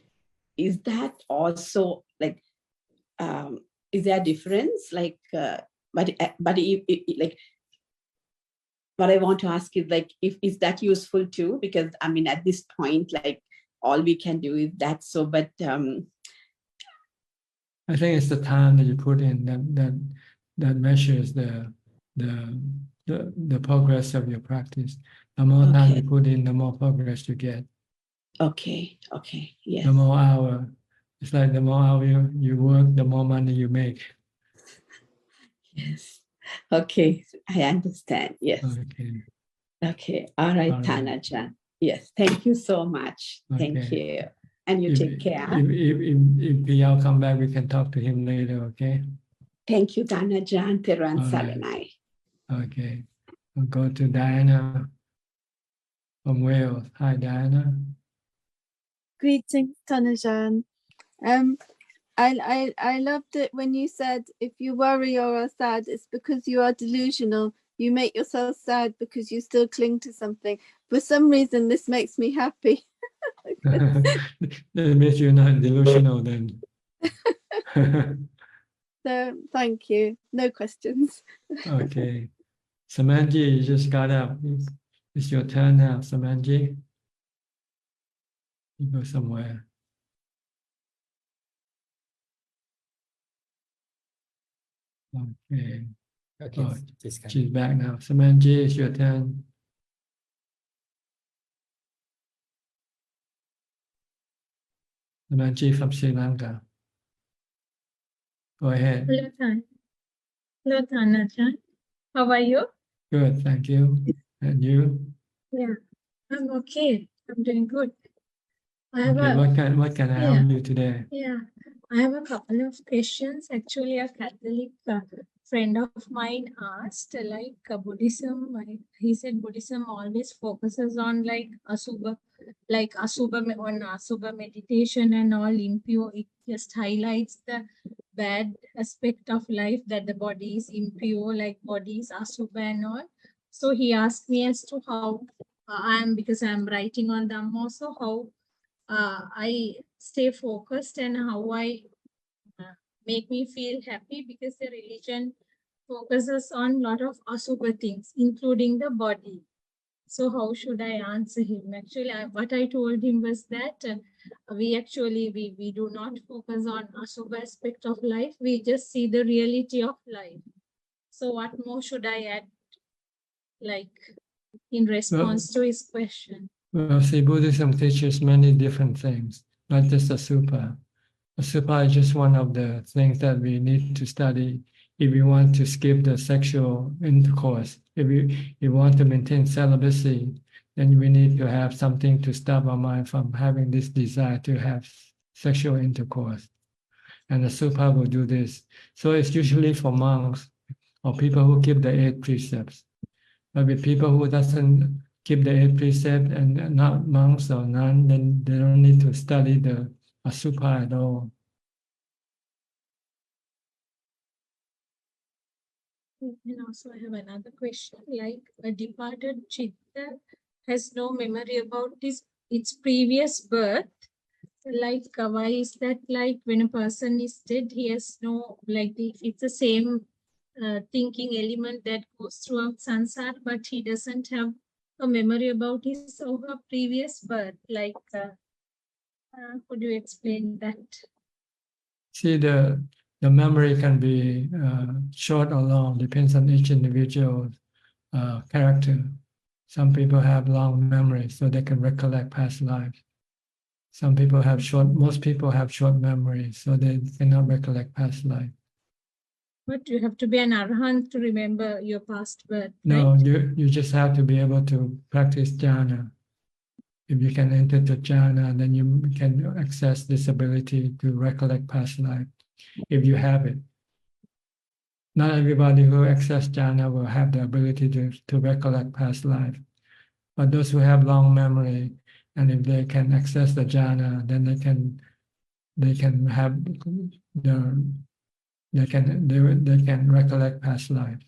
is that also like, is there a difference? Like, but like, what I want to ask is like, is that useful too? Because I mean, at this point, like all we can do is that. So, but I think it's the time that you put in that measures the progress of your practice. The more time you put in, the more progress you get. Okay, yes. The more hour, it's like the more hour you work, the more money you make. Yes. Okay, I understand. Yes. Okay. All right, Ajahn. Yes. Thank you so much. Thank you. And you take care. If Priyal come back, we can talk to him later, okay? Thank you, Ajahn. Teruan Saranai. Okay. We'll go to Diana from Wales. Hi, Diana. Greetings, Ajahn. I loved it when you said if you worry or are sad, it's because you are delusional. You make yourself sad because you still cling to something. For some reason, this makes me happy. That means you're not delusional then. So thank you. No questions. Okay. Samanji, you just got up. It's your turn now, Samanji. You go somewhere. Okay. She's back now. Samanji, it's your turn. Samanji from Sri Lanka. Go ahead. Hello, Ajahn. How are you? Good, thank you. And you? Yeah, I'm okay. I'm doing good. What can I help you today? Yeah, I have a couple of questions. Actually, a Catholic friend of mine asked, like Buddhism. He said Buddhism always focuses on like asubha meditation and all impure. It just highlights the bad aspect of life, that the body is impure, like body is asubha and all. So he asked me as to how because I'm writing on Dhamma, so how I stay focused and how I make me feel happy, because the religion focuses on a lot of asubha things, including the body. So how should I answer him? Actually, what I told him was that we do not focus on asubha aspect of life. We just see the reality of life. So what more should I add, like in response to his question? Well, see, Buddhism teaches many different things, not just Asubha. Asubha is just one of the things that we need to study if we want to skip the sexual intercourse. If you want to maintain celibacy, then we need to have something to stop our mind from having this desire to have sexual intercourse. And the Asubha will do this. So it's usually for monks or people who keep the 8 precepts. But with people who doesn't keep the 8 precepts and not monks or nuns, then they don't need to study the Asubha at all. And also I have another question, like a departed chitta has no memory about its previous birth. Like why is that, like when a person is dead, he has no, like it's the same thinking element that goes throughout samsara, but he doesn't have a memory about his or her previous birth. Like, could you explain that? See, the memory can be short or long, depends on each individual character. Some people have long memory, so they can recollect past lives. Some people have most people have short memory, so they cannot recollect past life. But you have to be an arahant to remember your past birth, No, right? you just have to be able to practice jhana. If you can enter the jhana, then you can access this ability to recollect past life, if you have it. Not everybody who access jhana will have the ability to recollect past life. But those who have long memory, and if they can access the jhana, then they can have they can recollect past life.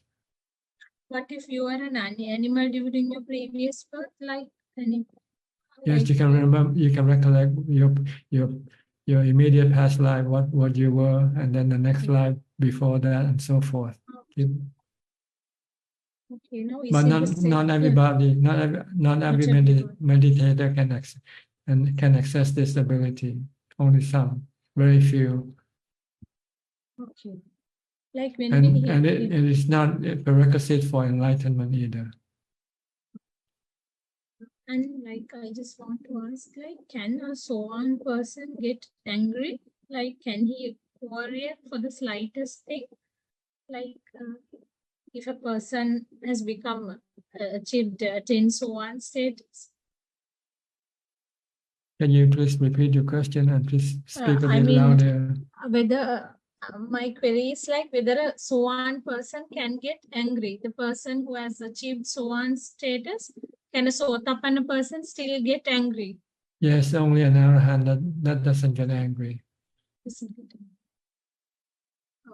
What if you are an animal during your previous birth, like animal? Yes, you can remember. You can recollect your immediate past life, what you were, and then the next life before that, and so forth. Okay, no, But not everybody, not every meditator can access this ability. Only some, very few. Okay, like when and it is not a prerequisite for enlightenment either. And like I just want to ask, like, can a so-on person get angry? Like, can he overreact for the slightest thing? Like, if a person has become achieved 10 so-on status. Can you please repeat your question and please speak a bit louder? Whether my query is like whether a so-on person can get angry. The person who has achieved so-on status, can a Sotapanna person still get angry? Yes, only an arahant that doesn't get angry.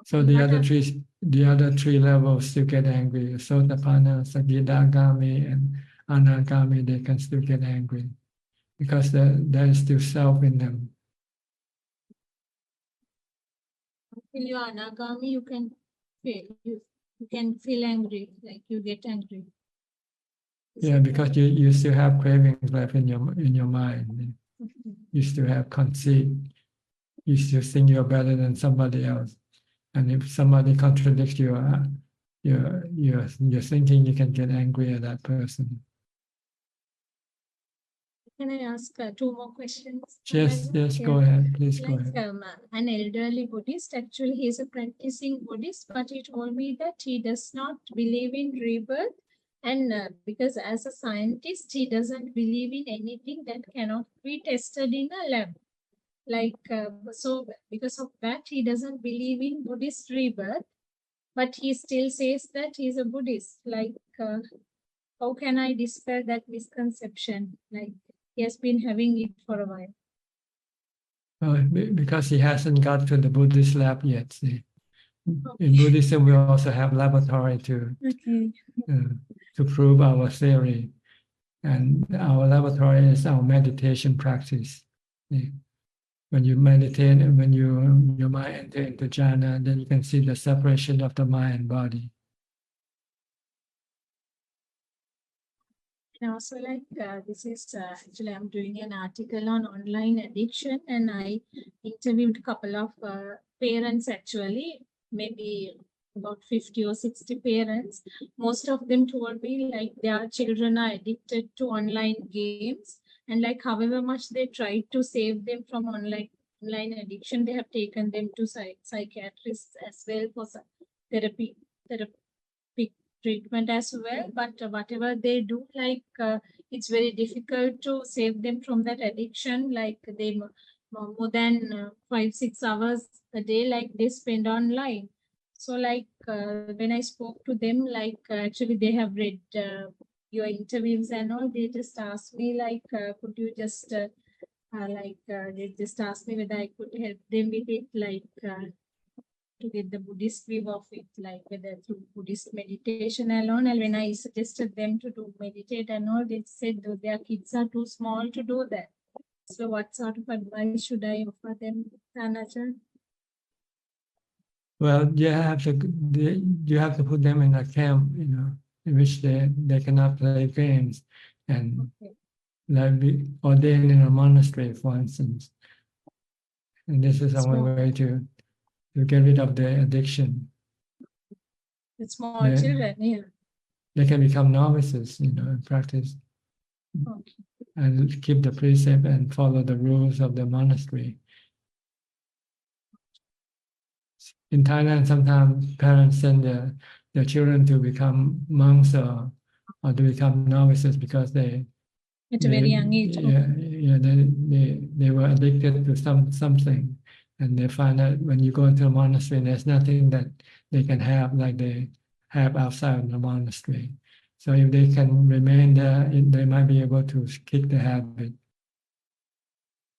So the other three levels still get angry. Sotapanna, Sakidagami, and Anagami, they can still get angry because there is still self in them. Until you are Anagami, you can feel angry, like you get angry. Yeah, because you still have cravings left in your mind. You still have conceit. You still think you're better than somebody else. And if somebody contradicts your thinking, you can get angry at that person. Can I ask 2 more questions? Yes, go ahead. Please go ahead. An elderly Buddhist, actually he is a practicing Buddhist, but he told me that he does not believe in rebirth. And because as a scientist, he doesn't believe in anything that cannot be tested in a lab. Like, so because of that, he doesn't believe in Buddhist rebirth, but he still says that he's a Buddhist. Like, how can I dispel that misconception? Like, he has been having it for a while. Because he hasn't got to the Buddhist lab yet. See. In Buddhism, we also have laboratory to prove our theory. And our laboratory is our meditation practice. when you meditate and when your mind enter into jhana, then you can see the separation of the mind and body. And also, like this is actually I'm doing an article on online addiction, and I interviewed a couple of parents actually, maybe about 50 or 60 parents. Most of them told me like their children are addicted to online games, and like however much they tried to save them from online addiction, they have taken them to psychiatrists as well for therapy treatment as well, but whatever they do, like it's very difficult to save them from that addiction. Like they more than 5-6 hours a day, like they spend online. So like when I spoke to them, like actually they have read your interviews and all, they just asked me like could you just they just asked me whether I could help them with it, like to get the Buddhist view of it, like whether through Buddhist meditation alone. And when I suggested them to do meditate and all, they said though their kids are too small to do that. So what sort of advice should I offer them, Ajahn? Well, you have to put them in a camp, in which they cannot play games, and like be ordained in a monastery, for instance. And this is our way to get rid of the addiction. The small children, yeah. They can become novices, and practice and keep the precept and follow the rules of the monastery. In Thailand, sometimes parents send their children to become monks or to become novices because at a very young age. They were addicted to something, and they find that when you go into a monastery, there's nothing that they can have like they have outside the monastery. So if they can remain there, they might be able to kick the habit.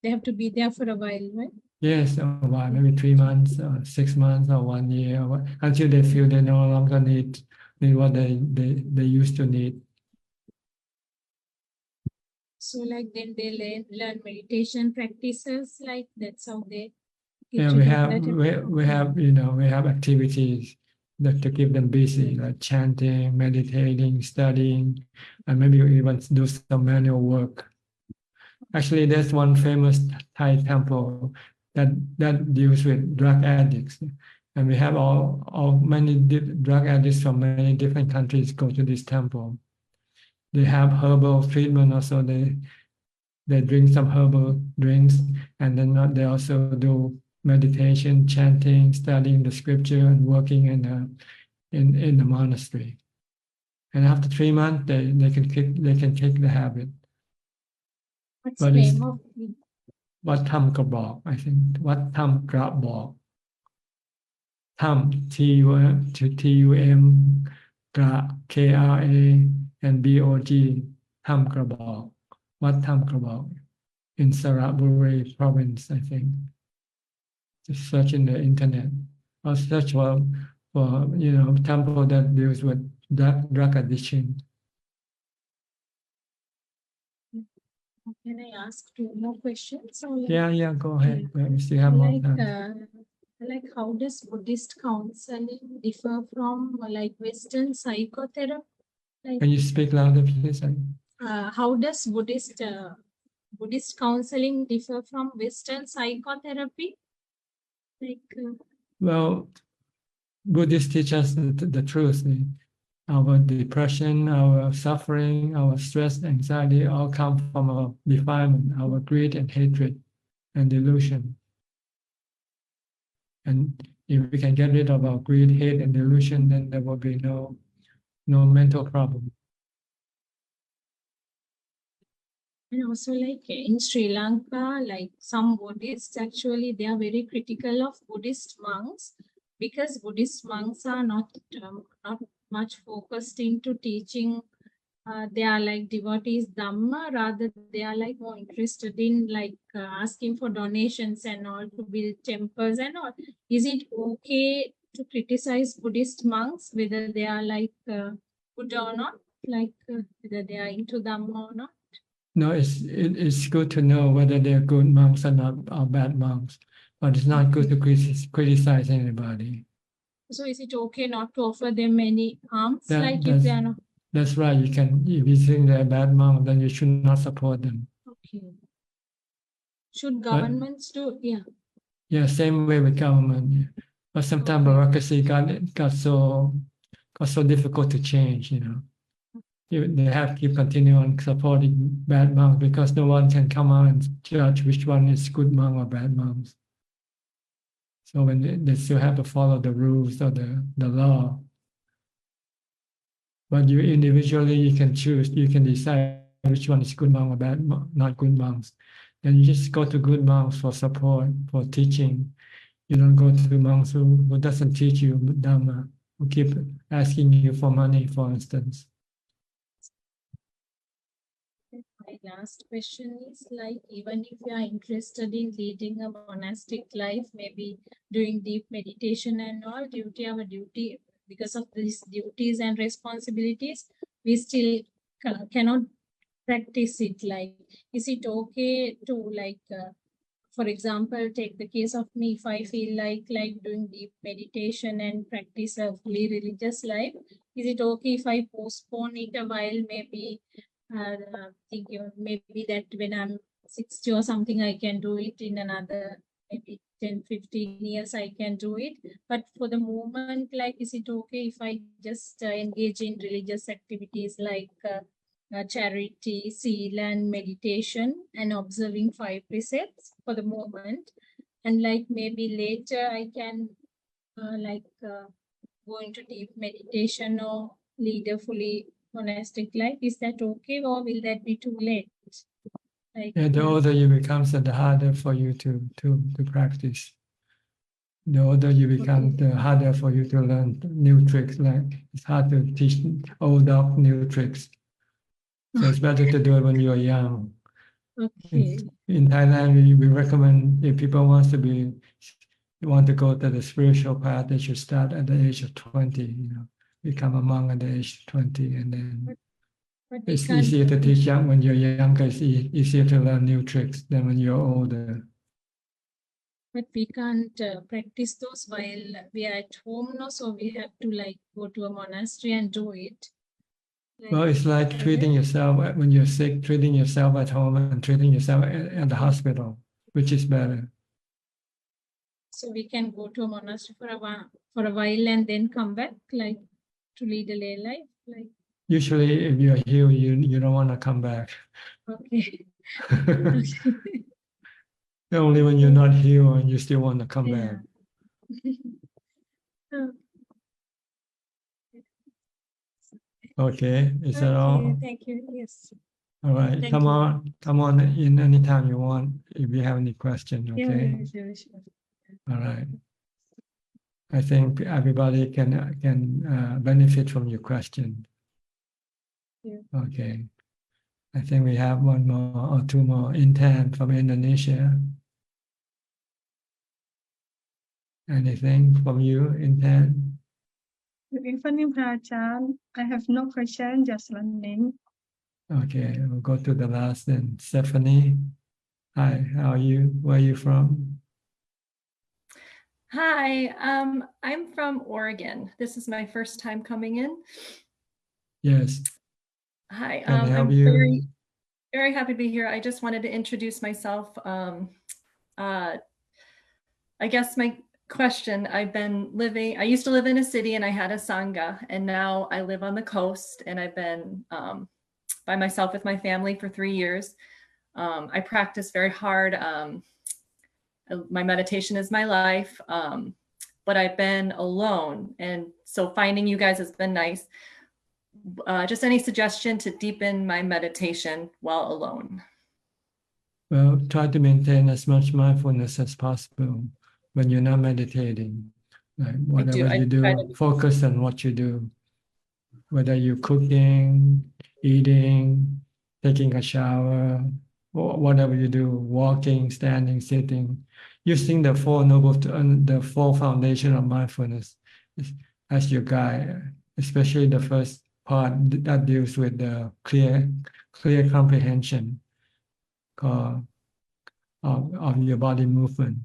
They have to be there for a while, right? Yes, a while, maybe 3 months, or 6 months, or 1 year, until they feel they no longer need what they used to need. So like then they learn meditation practices, like that's how they get Yeah, we have activities that to keep them busy, like chanting, meditating, studying, and maybe even do some manual work. Actually, there's one famous Thai temple that deals with drug addicts, and we have many drug addicts from many different countries go to this temple. They have herbal treatment also. They drink some herbal drinks, and then they also do meditation, chanting, studying the scripture, and working in the monastery. And after 3 months, they can kick the habit. What's the name of it? Wat Tham Kra Bok, I think. Wat Tham Kra Bok. Tham, T-U-M, Kra, K-R-A, and B-O-G, Tham Kra Bok. Wat Tham Kra Bok in Saraburi province, I think. Just search in the internet or search for temple that deals with drug addiction. Can I ask 2 more questions? Or Yeah, go ahead. We still have more time. Like how does Buddhist counseling differ from like Western psychotherapy? Like, Can you speak louder, please? how does Buddhist counseling differ from Western psychotherapy? Well, Buddhists teach us the truth. Our depression, our suffering, our stress, anxiety all come from our defilement, our greed and hatred and delusion. And if we can get rid of our greed, hate, and delusion, then there will be no mental problem. And also like in Sri Lanka, like some Buddhists actually, they are very critical of Buddhist monks because Buddhist monks are not much focused into teaching. They are like devotees Dhamma, rather they are like more interested in like asking for donations and all to build temples and all. Is it okay to criticize Buddhist monks, whether they are like Buddha or not, like whether they are into Dhamma or not? No, it's good to know whether they're good monks or not, or bad monks, but it's not good to criticize anybody. So is it okay not to offer them any alms, like if they are not? That's right. You can, if you think they're a bad monk, then you should not support them. Okay. Should governments do? Yeah. Yeah, same way with government. But sometimes bureaucracy got so difficult to change. They have to continue on supporting bad monks because no one can come out and judge which one is good monk or bad monks. So when they still have to follow the rules or the law. But you individually, you can choose, you can decide which one is good monk or bad monk, not good monks. Then you just go to good monks for support, for teaching. You don't go to monks who doesn't teach you Dhamma, who keep asking you for money, for instance. My last question is, like, even if you are interested in leading a monastic life, maybe doing deep meditation and all, our duty, because of these duties and responsibilities, we still cannot practice it. Like, is it okay to, like, for example, take the case of me, if I feel like doing deep meditation and practice a fully religious life, is it okay if I postpone it a while, maybe thinking maybe that when I'm 60 or something, I can do it in another maybe 10, 15 years, I can do it. But for the moment, like, is it okay if I just engage in religious activities like charity, seal, and meditation, and observing 5 precepts for the moment? And like maybe later I can go into deep meditation or lead a fully monastic life. Is that okay, or will that be too late? Like, the older you become, the harder for you to practice. The older you become, the harder for you to learn new tricks. Like, it's hard to teach old dog new tricks. So it's better to do it when you're young. Okay. In Thailand, we recommend if people want to go to the spiritual path, they should start at the age of 20. Become a monk at the age of 20, and then it's easier to teach young when you're younger. It's easier to learn new tricks than when you're older. But we can't practice those while we are at home, no? So we have to go to a monastery and do it. Well, it's like treating yourself when you're sick, treating yourself at home and treating yourself at the hospital, which is better. So we can go to a monastery for a while and then come back, to lead a lay life. Usually, if you're healed, you don't want to come back. Okay. Only when you're not healed and you still want to come back. Okay, is that all? Thank you. Yes. All right, Thank come you. on in anytime you want if you have any question. Okay. Yeah, sure. All right. I think everybody can benefit from your question. Yeah. Okay. I think we have one more or two more intern from Indonesia. Anything from you, intern? Good evening, Ajahn. I have no question, just learning. Okay, we'll go to the last then. Stephanie, hi, how are you? Where are you from? Hi, I'm from Oregon. This is my first time coming in. Yes. Hi, Can I help I'm you? very, very happy to be here. I just wanted to introduce myself. I guess my question, I used to live in a city and I had a Sangha, and now I live on the coast, and I've been by myself with my family for 3 years. I practice very hard. My meditation is my life, but I've been alone. And so finding you guys has been nice. Just any suggestion to deepen my meditation while alone? Well, try to maintain as much mindfulness as possible when you're not meditating. Like whatever you do, focus on what you do. Whether you're cooking, eating, taking a shower, or whatever you do, walking, standing, sitting, using the the four foundation of mindfulness as your guide, especially the first part that deals with the clear comprehension. called of your body movement.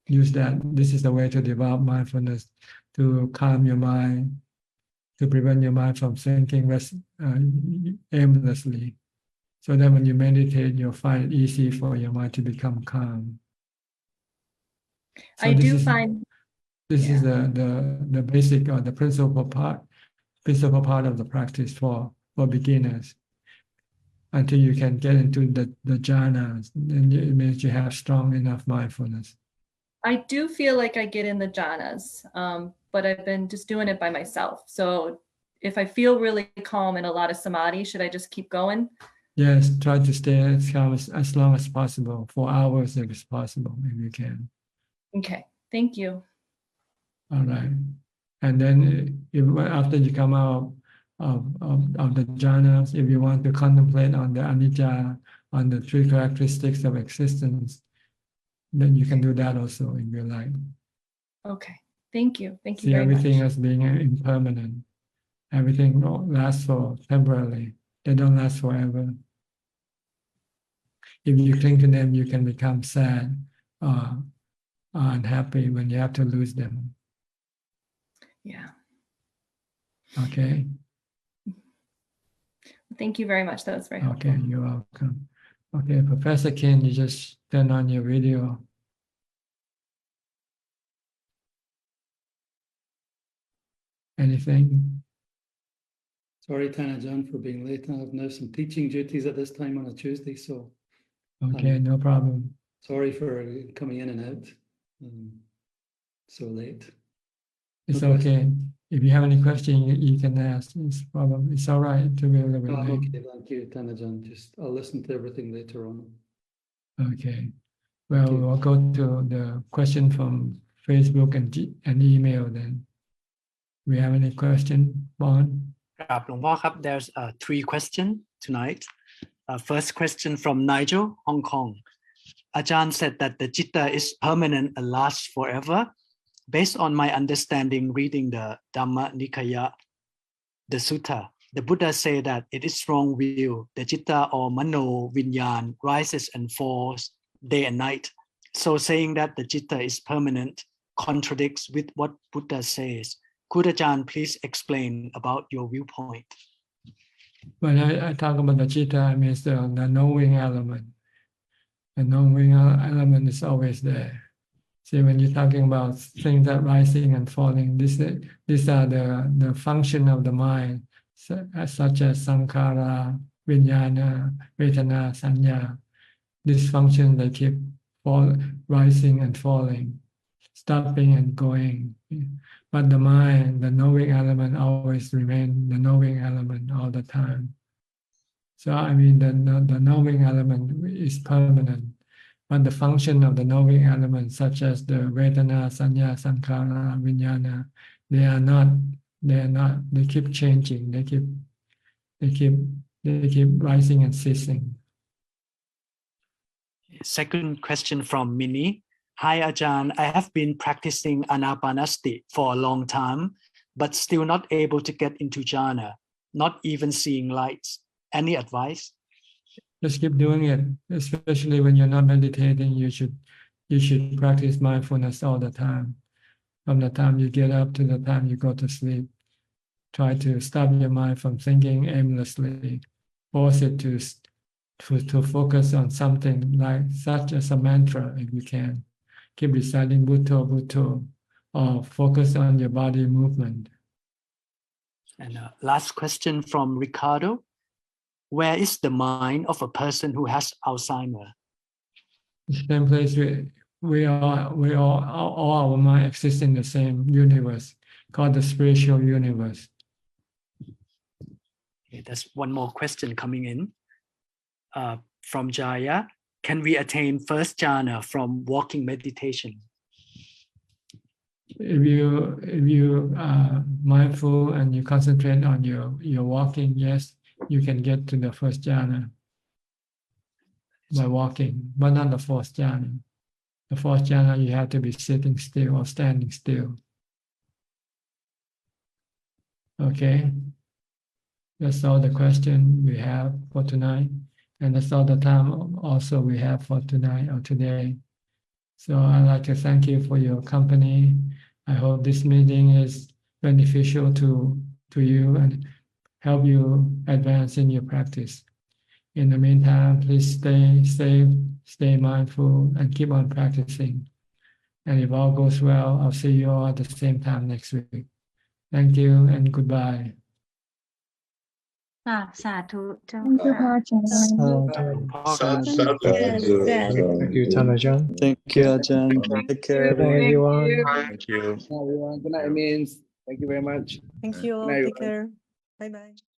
Use that. This is the way to develop mindfulness, to calm your mind, to prevent your mind from thinking aimlessly. So that when you meditate, you'll find it easy for your mind to become calm. So I do find this is the basic or the principal part of the practice for beginners. Until you can get into the jhanas, then it means you have strong enough mindfulness. I do feel like I get in the jhanas, but I've been just doing it by myself. So if I feel really calm and a lot of samadhi, should I just keep going? Yes, try to stay as calm as long as possible, for hours if it's possible, if you can. Okay, thank you. All right. And then after you come out of the jhanas, if you want to contemplate on the anicca, on the three characteristics of existence, then you can do that also if you like. Okay, thank you. Thank you See very everything much. as being impermanent. Everything lasts for temporarily. They don't last forever. If you cling to them, you can become sad, unhappy when you have to lose them. Yeah. Okay. Thank you very much. That was very helpful. Okay, you're welcome. Okay, Professor Ken, you just turn on your video. Anything? Sorry, Thanajan, for being late. I have now some teaching duties at this time on a Tuesday, so. Okay, no problem. Sorry for coming in and out so late. It's No question. okay. If you have any question, you can ask. It's all right to be a little bit No, I'm late. okay, thank you, Thanajan. I'll listen to everything later on. Okay. Well, we'll go to the question from Facebook and email then. We have any question, Bon? There's 3 questions tonight. First question from Nigel, Hong Kong. Ajahn said that the citta is permanent and lasts forever. Based on my understanding, reading the Dhamma Nikaya, the Sutta, the Buddha said that it is strong will. The citta or mano vinyan rises and falls day and night. So saying that the citta is permanent contradicts with what Buddha says. Could Ajahn please explain about your viewpoint? When I talk about the citta, I mean the knowing element. The knowing element is always there. See, when you're talking about things that rising and falling, these are the function of the mind, such as sankhara, vijnana, vedana, sanya. These functions, they keep rising and falling, stopping and going. But the mind, the knowing element, always remain the knowing element all the time. So I mean, the knowing element is permanent. But the function of the knowing elements, such as the Vedana, Sanya, Sankhara, Vijnana, they keep changing, they keep rising and ceasing. Second question from Minnie. Hi Ajahn, I have been practicing anapanasati for a long time, but still not able to get into jhana, not even seeing lights. Any advice? Just keep doing it, especially when you're not meditating. You should practice mindfulness all the time. From the time you get up to the time you go to sleep. Try to stop your mind from thinking aimlessly. Force it to focus on something such as a mantra if you can. Keep reciting Bhutto, Bhutto, or focus on your body movement. And last question from Ricardo. Where is the mind of a person who has Alzheimer's? The same place all our mind exists in the same universe, called the spiritual universe. Okay, there's one more question coming in from Jaya. Can we attain first jhana from walking meditation? If you are mindful and you concentrate on your walking, yes, you can get to the first jhana by walking, but not the fourth jhana. The fourth jhana, you have to be sitting still or standing still. Okay, that's all the question we have for tonight. And that's all the time also we have for tonight or today. So I'd like to thank you for your company. I hope this meeting is beneficial to you and help you advance in your practice. In the meantime, please stay safe, stay mindful, and keep on practicing. And if all goes well, I'll see you all at the same time next week. Thank you and goodbye. สาธุเจ้า Thank you ค่ะ Thank you, Tanajan. Thank you, Ajahn. Take care. Good night, everyone. Thank you. Everyone, good night, Means. Thank you very much. Thank you all. Good night, Take everyone. care. Bye bye.